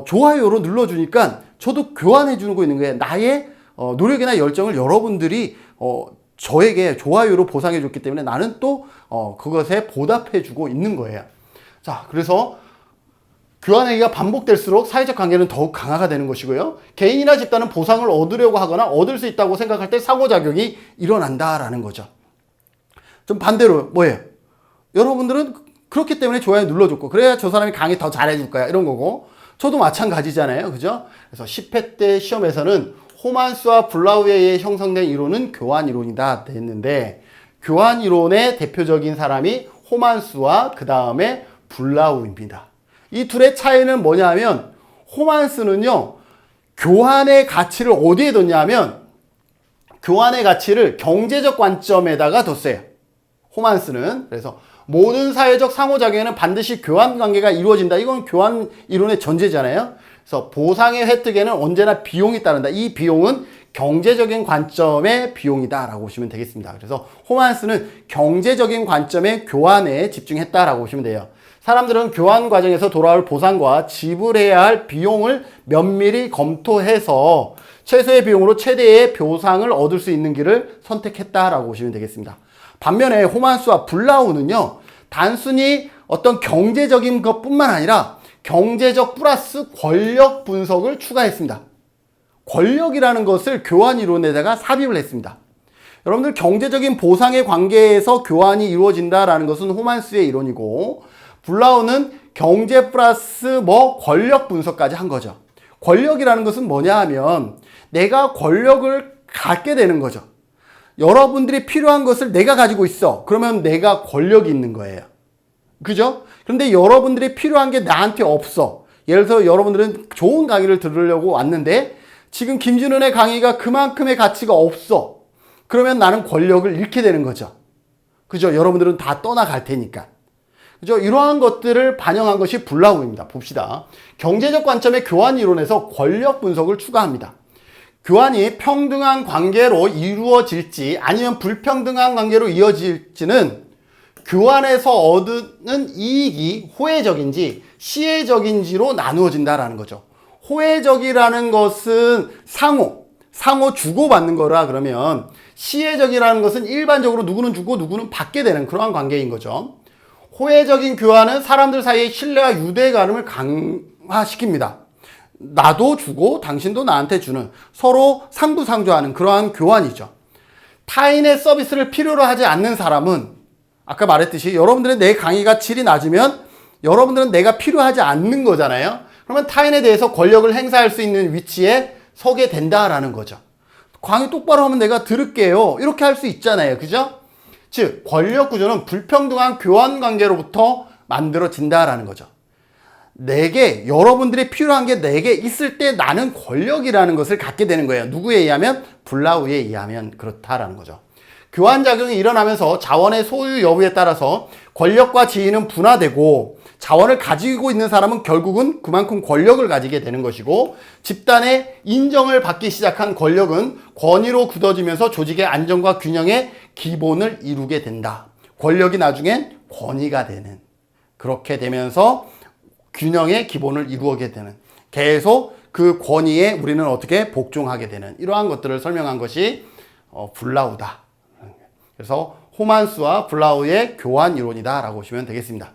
좋아요로 눌러주니까 저도 교환해 주는 거 있는 거예요. 나의 노력이나 열정을 여러분들이 저에게 좋아요로 보상해 줬기 때문에 나는 또 그것에 보답해 주고 있는 거예요. 자, 그래서 교환행위가 반복될수록 사회적 관계는 더욱 강화가 되는 것이고요. 개인이나 집단은 보상을 얻으려고 하거나 얻을 수 있다고 생각할 때 상호작용이 일어난다라는 거죠. 좀 반대로 뭐예요? 여러분들은 그렇기 때문에 좋아요 눌러줬고, 그래야 저 사람이 강의 더 잘해줄 거야, 이런 거고, 저도 마찬가지잖아요. 그죠? 그래서 10회 때 시험에서는 호만스와 블라우에 의해 형성된 이론은 교환 이론이다 됐는데, 교환 이론의 대표적인 사람이 호만스와 그 다음에 블라우입니다. 이 둘의 차이는 뭐냐면, 호만스는요 교환의 가치를 어디에 뒀냐면, 교환의 가치를 경제적 관점에다가 뒀어요. 호만스는. 그래서 모든 사회적 상호작용에는 반드시 교환 관계가 이루어진다. 이건 교환 이론의 전제잖아요. 그래서 보상의 획득에는 언제나 비용이 따른다. 이 비용은 경제적인 관점의 비용이다 라고 보시면 되겠습니다. 그래서 호만스는 경제적인 관점의 교환에 집중했다라고 보시면 돼요. 사람들은 교환 과정에서 돌아올 보상과 지불해야 할 비용을 면밀히 검토해서 최소의 비용으로 최대의 보상을 얻을 수 있는 길을 선택했다라고 보시면 되겠습니다. 반면에 호만스와 블라우는요, 단순히 어떤 경제적인 것뿐만 아니라 경제적 플러스 권력 분석을 추가했습니다. 권력이라는 것을 교환 이론에다가 삽입을 했습니다. 여러분들, 경제적인 보상의 관계에서 교환이 이루어진다라는 것은 호만스의 이론이고, 블라우는 경제 플러스 권력 분석까지 한 거죠. 권력이라는 것은 뭐냐 하면 내가 권력을 갖게 되는 거죠. 여러분들이 필요한 것을 내가 가지고 있어. 그러면 내가 권력이 있는 거예요. 그죠? 그런데 여러분들이 필요한 게 나한테 없어. 예를 들어서 여러분들은 좋은 강의를 들으려고 왔는데 지금 김진훈의 강의가 그만큼의 가치가 없어. 그러면 나는 권력을 잃게 되는 거죠. 그죠? 여러분들은 다 떠나갈 테니까. 그죠? 이러한 것들을 반영한 것이 블라우입니다. 봅시다. 경제적 관점의 교환 이론에서 권력 분석을 추가합니다. 교환이 평등한 관계로 이루어질지 아니면 불평등한 관계로 이어질지는 교환에서 얻는 이익이 호혜적인지 시혜적인지로 나누어진다라는 거죠. 호혜적이라는 것은 상호 주고받는 거라 그러면, 시혜적이라는 것은 일반적으로 누구는 주고 누구는 받게 되는 그러한 관계인 거죠. 호혜적인 교환은 사람들 사이의 신뢰와 유대감을 강화시킵니다. 나도 주고 당신도 나한테 주는, 서로 상부상조하는 그러한 교환이죠. 타인의 서비스를 필요로 하지 않는 사람은, 아까 말했듯이 여러분들의 내 강의가 질이 낮으면 여러분들은 내가 필요하지 않는 거잖아요. 그러면 타인에 대해서 권력을 행사할 수 있는 위치에 서게 된다라는 거죠. 강의 똑바로 하면 내가 들을게요. 이렇게 할 수 있잖아요. 그죠? 즉, 권력 구조는 불평등한 교환 관계로부터 만들어진다라는 거죠. 내게, 여러분들이 필요한 게 내게 있을 때 나는 권력이라는 것을 갖게 되는 거예요. 누구에 의하면? 블라우에 의하면 그렇다라는 거죠. 교환작용이 일어나면서 자원의 소유 여부에 따라서 권력과 지위는 분화되고, 자원을 가지고 있는 사람은 결국은 그만큼 권력을 가지게 되는 것이고, 집단의 인정을 받기 시작한 권력은 권위로 굳어지면서 조직의 안정과 균형의 기본을 이루게 된다. 권력이 나중엔 권위가 되는, 그렇게 되면서 균형의 기본을 이루게 되는, 계속 그 권위에 우리는 어떻게 복종하게 되는, 이러한 것들을 설명한 것이 블라우다. 그래서 호만스와 블라우의 교환 이론이다 라고 보시면 되겠습니다.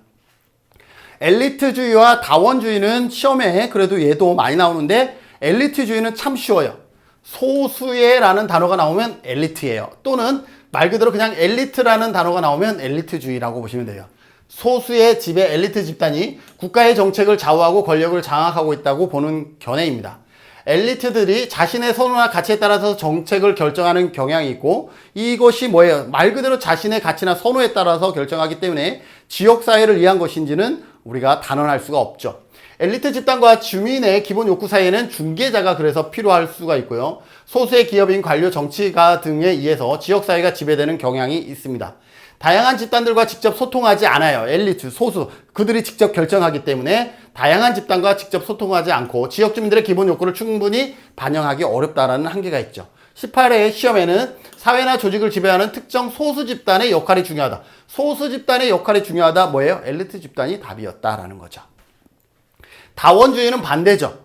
엘리트주의와 다원주의는 시험에 그래도 얘도 많이 나오는데, 엘리트주의는 참 쉬워요. 소수의라는 단어가 나오면 엘리트예요. 또는 말 그대로 그냥 엘리트라는 단어가 나오면 엘리트주의라고 보시면 돼요. 소수의 집의 엘리트 집단이 국가의 정책을 좌우하고 권력을 장악하고 있다고 보는 견해입니다. 엘리트들이 자신의 선호나 가치에 따라서 정책을 결정하는 경향이 있고, 이것이 뭐예요? 말 그대로 자신의 가치나 선호에 따라서 결정하기 때문에 지역사회를 위한 것인지는 우리가 단언할 수가 없죠. 엘리트 집단과 주민의 기본 욕구 사이에는 중개자가 그래서 필요할 수가 있고요. 소수의 기업인, 관료, 정치가 등에 의해서 지역사회가 지배되는 경향이 있습니다. 다양한 집단들과 직접 소통하지 않아요. 엘리트, 소수, 그들이 직접 결정하기 때문에 다양한 집단과 직접 소통하지 않고 지역 주민들의 기본 욕구를 충분히 반영하기 어렵다라는 한계가 있죠. 18회 시험에는 사회나 조직을 지배하는 특정 소수 집단의 역할이 중요하다. 소수 집단의 역할이 중요하다. 뭐예요? 엘리트 집단이 답이었다라는 거죠. 다원주의는 반대죠.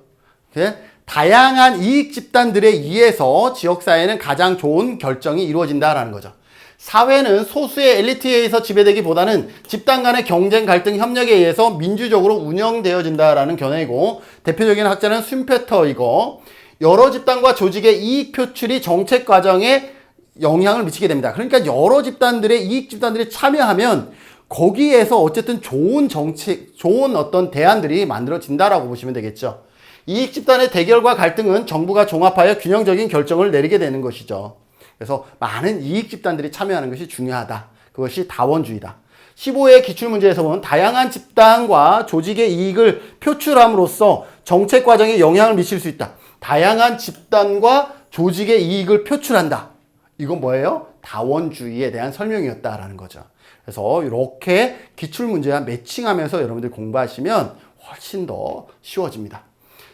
다양한 이익 집단들에 의해서 지역사회는 가장 좋은 결정이 이루어진다라는 거죠. 사회는 소수의 엘리트에 의해서 지배되기보다는 집단 간의 경쟁, 갈등, 협력에 의해서 민주적으로 운영되어진다라는 견해이고, 대표적인 학자는 슌페터이고, 여러 집단과 조직의 이익 표출이 정책 과정에 영향을 미치게 됩니다. 그러니까 여러 집단들의 이익 집단들이 참여하면 거기에서 어쨌든 좋은 정책, 좋은 어떤 대안들이 만들어진다라고 보시면 되겠죠. 이익 집단의 대결과 갈등은 정부가 종합하여 균형적인 결정을 내리게 되는 것이죠. 그래서 많은 이익 집단들이 참여하는 것이 중요하다. 그것이 다원주의다. 15회 기출문제에서 보면 다양한 집단과 조직의 이익을 표출함으로써 정책 과정에 영향을 미칠 수 있다. 다양한 집단과 조직의 이익을 표출한다. 이건 뭐예요? 다원주의에 대한 설명이었다라는 거죠. 그래서 이렇게 기출문제와 매칭하면서 여러분들 공부하시면 훨씬 더 쉬워집니다.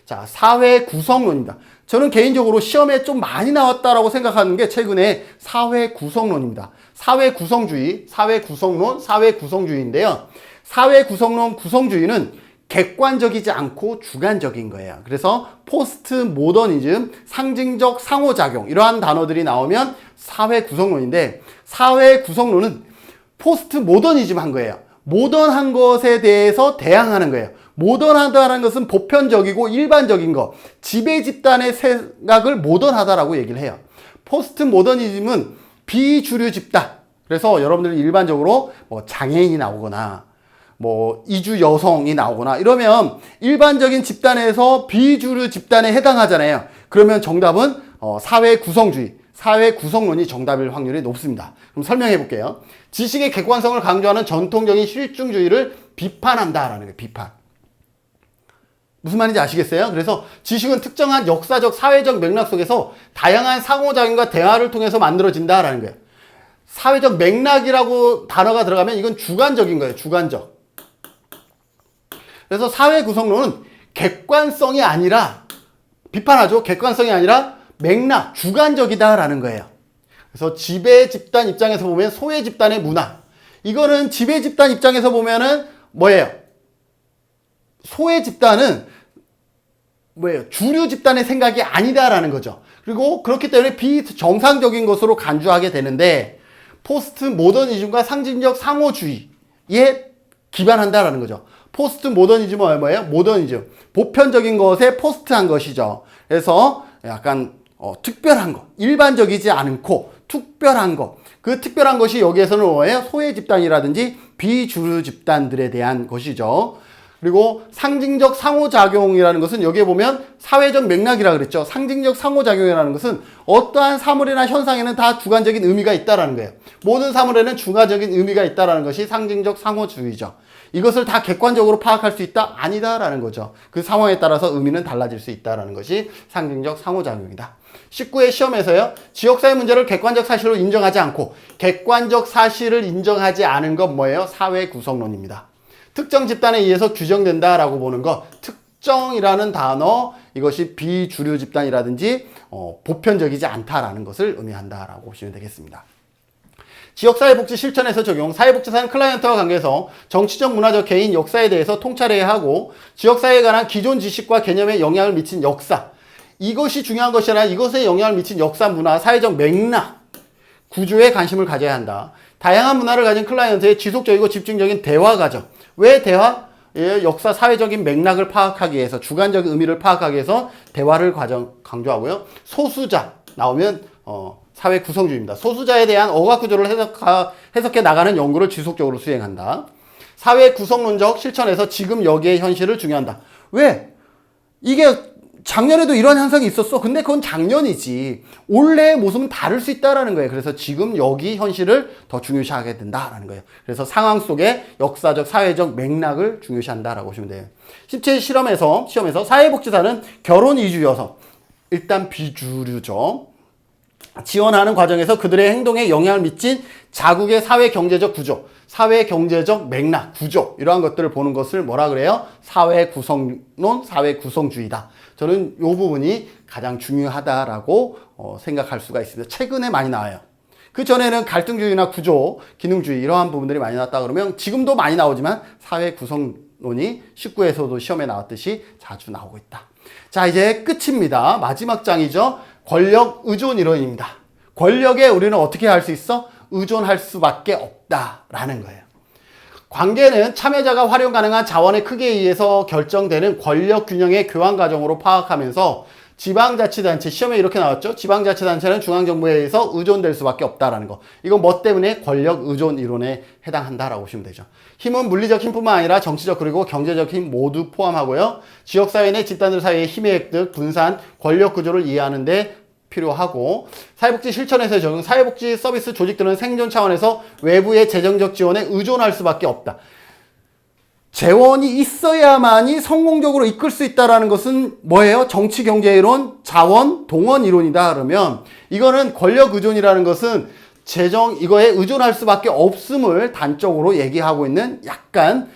자, 사회 구성론입니다. 저는 개인적으로 시험에 좀 많이 나왔다라고 생각하는 게 최근에 사회 구성론입니다. 사회 구성주의, 사회 구성론, 사회 구성주의인데요. 사회 구성론, 구성주의는 객관적이지 않고 주관적인 거예요. 그래서 포스트 모더니즘, 상징적 상호작용 이러한 단어들이 나오면 사회 구성론인데 사회 구성론은 포스트 모더니즘 한 거예요. 모던한 것에 대해서 대항하는 거예요. 모던하다는 것은 보편적이고 일반적인 것, 지배 집단의 생각을 모던하다라고 얘기를 해요. 포스트 모더니즘은 비주류 집단. 그래서 여러분들이 일반적으로 뭐 장애인이 나오거나 뭐 이주 여성이 나오거나 이러면 일반적인 집단에서 비주류 집단에 해당하잖아요. 그러면 정답은 사회 구성주의, 사회 구성론이 정답일 확률이 높습니다. 그럼 설명해 볼게요. 지식의 객관성을 강조하는 전통적인 실증주의를 비판한다라는 거예요. 비판. 무슨 말인지 아시겠어요? 그래서 지식은 특정한 역사적, 사회적 맥락 속에서 다양한 상호작용과 대화를 통해서 만들어진다라는 거예요. 사회적 맥락이라고 단어가 들어가면 이건 주관적인 거예요. 주관적. 그래서 사회 구성론은 객관성이 아니라 비판하죠. 객관성이 아니라 맥락, 주관적이다라는 거예요. 그래서 지배 집단 입장에서 보면 소외 집단의 문화. 이거는 지배 집단 입장에서 보면은 뭐예요? 소외 집단은 뭐예요? 주류 집단의 생각이 아니다라는 거죠. 그리고 그렇기 때문에 비정상적인 것으로 간주하게 되는데 포스트 모더니즘과 상징적 상호주의에 기반한다라는 거죠. 포스트 모더니즘은 뭐예요? 모더니즘. 보편적인 것에 포스트한 것이죠. 그래서 약간 특별한 것, 일반적이지 않고 특별한 것. 그 특별한 것이 여기에서는 뭐예요? 소외 집단이라든지 비주류 집단들에 대한 것이죠. 그리고 상징적 상호작용이라는 것은 여기에 보면 사회적 맥락이라고 그랬죠. 상징적 상호작용이라는 것은 어떠한 사물이나 현상에는 다 주관적인 의미가 있다라는 거예요. 모든 사물에는 주관적인 의미가 있다라는 것이 상징적 상호주의죠. 이것을 다 객관적으로 파악할 수 있다? 아니다라는 거죠. 그 상황에 따라서 의미는 달라질 수 있다라는 것이 상징적 상호작용이다. 19회 시험에서요. 지역사회 문제를 객관적 사실로 인정하지 않고 객관적 사실을 인정하지 않은 건 뭐예요? 사회 구성론입니다. 특정 집단에 의해서 규정된다라고 보는 것, 특정이라는 단어, 이것이 비주류 집단이라든지 보편적이지 않다라는 것을 의미한다라고 보시면 되겠습니다. 지역사회복지 실천에서 적용, 사회복지사는 클라이언트와 관계에서 정치적, 문화적, 개인 역사에 대해서 통찰해야 하고 지역사회에 관한 기존 지식과 개념에 영향을 미친 역사, 이것이 중요한 것이 아니라 이것에 영향을 미친 역사, 문화, 사회적 맥락, 구조에 관심을 가져야 한다. 다양한 문화를 가진 클라이언트의 지속적이고 집중적인 대화 과정. 왜 대화? 역사, 사회적인 맥락을 파악하기 위해서, 주관적 의미를 파악하기 위해서 대화를 강조하고요. 소수자 나오면 사회 구성주의입니다. 소수자에 대한 어학 구조를 해석해 나가는 연구를 지속적으로 수행한다. 사회 구성론적 실천에서 지금 여기의 현실을 중요한다. 왜? 이게 작년에도 이런 현상이 있었어. 근데 그건 작년이지. 올해의 모습은 다를 수 있다라는 거예요. 그래서 지금 여기 현실을 더 중요시하게 된다라는 거예요. 그래서 상황 속에 역사적, 사회적 맥락을 중요시한다라고 보시면 돼요. 실제 시험에서 사회복지사는 결혼 이주 여성, 일단 비주류죠. 지원하는 과정에서 그들의 행동에 영향을 미친 자국의 사회 경제적 구조, 사회 경제적 맥락, 구조 이러한 것들을 보는 것을 뭐라 그래요? 사회 구성론, 사회 구성주의다. 저는 이 부분이 가장 중요하다라고 생각할 수가 있습니다. 최근에 많이 나와요. 그 전에는 갈등주의나 구조, 기능주의 이러한 부분들이 많이 나왔다 그러면 지금도 많이 나오지만 사회 구성론이 19에서도 시험에 나왔듯이 자주 나오고 있다. 자, 이제 끝입니다. 마지막 장이죠. 권력 의존 이론입니다. 권력에 우리는 어떻게 할 수 있어? 의존할 수밖에 없다라는 거예요. 관계는 참여자가 활용 가능한 자원의 크기에 의해서 결정되는 권력 균형의 교환 과정으로 파악하면서 지방자치단체, 시험에 이렇게 나왔죠. 지방자치단체는 중앙정부에 의해서 의존될 수밖에 없다라는 거. 이건 뭐 때문에? 권력 의존 이론에 해당한다라고 보시면 되죠. 힘은 물리적 힘뿐만 아니라 정치적 그리고 경제적 힘 모두 포함하고요. 지역사회 내 집단들 사이의 힘의 획득, 분산, 권력 구조를 이해하는데 필요하고, 사회복지 실천에서의 적용, 사회복지 서비스 조직들은 생존 차원에서 외부의 재정적 지원에 의존할 수밖에 없다. 재원이 있어야만이 성공적으로 이끌 수 있다는 것은 뭐예요? 정치 경제 이론, 자원, 동원 이론이다. 그러면 이거는 권력 의존이라는 것은 이거에 의존할 수밖에 없음을 단적으로 얘기하고 있는 약간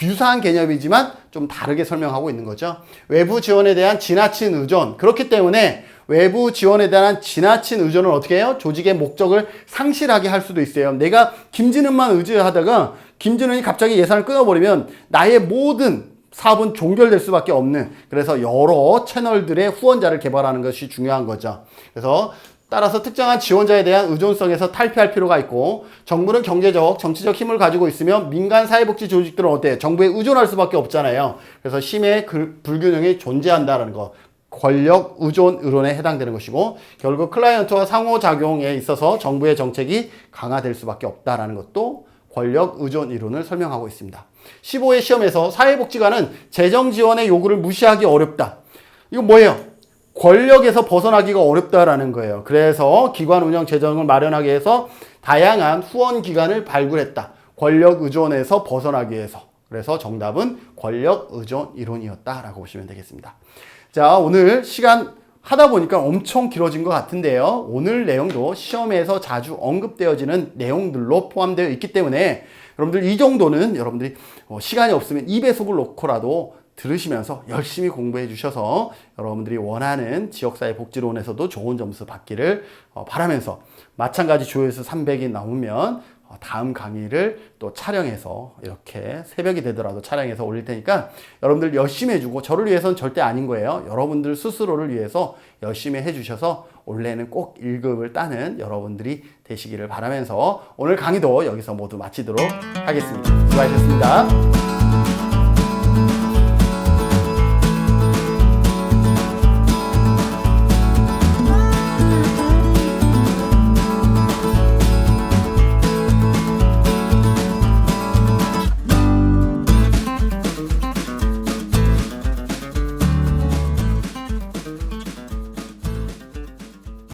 유사한 개념이지만 좀 다르게 설명하고 있는 거죠. 외부 지원에 대한 지나친 의존. 그렇기 때문에 외부 지원에 대한 지나친 의존은 어떻게 해요? 조직의 목적을 상실하게 할 수도 있어요. 내가 김진은만 의지하다가 김진은이 갑자기 예산을 끊어버리면 나의 모든 사업은 종결될 수밖에 없는, 그래서 여러 채널들의 후원자를 개발하는 것이 중요한 거죠. 그래서 따라서 특정한 지원자에 대한 의존성에서 탈피할 필요가 있고, 정부는 경제적, 정치적 힘을 가지고 있으면 민간 사회복지 조직들은 어때요? 정부에 의존할 수밖에 없잖아요. 그래서 힘의 불균형이 존재한다는 거. 권력 의존 이론에 해당되는 것이고, 결국 클라이언트와 상호작용에 있어서 정부의 정책이 강화될 수밖에 없다는 것도 권력 의존 이론을 설명하고 있습니다. 15회 시험에서 사회복지관은 재정 지원의 요구를 무시하기 어렵다. 이건 뭐예요? 권력에서 벗어나기가 어렵다라는 거예요. 그래서 기관 운영 재정을 마련하기 위해서 다양한 후원 기관을 발굴했다. 권력 의존에서 벗어나기 위해서. 그래서 정답은 권력 의존 이론이었다라고 보시면 되겠습니다. 자, 오늘 시간 하다 보니까 엄청 길어진 것 같은데요. 오늘 내용도 시험에서 자주 언급되어지는 내용들로 포함되어 있기 때문에 여러분들 이 정도는 여러분들이 시간이 없으면 2배속을 놓고라도 들으시면서 열심히 공부해 주셔서 여러분들이 원하는 지역사회 복지론에서도 좋은 점수 받기를 바라면서, 마찬가지 조회수 300이 넘으면 다음 강의를 또 촬영해서, 이렇게 새벽이 되더라도 촬영해서 올릴 테니까 여러분들 열심히 해주고, 저를 위해서는 절대 아닌 거예요. 여러분들 스스로를 위해서 열심히 해주셔서 올해는 꼭 1급을 따는 여러분들이 되시기를 바라면서 오늘 강의도 여기서 모두 마치도록 하겠습니다. 수고하셨습니다.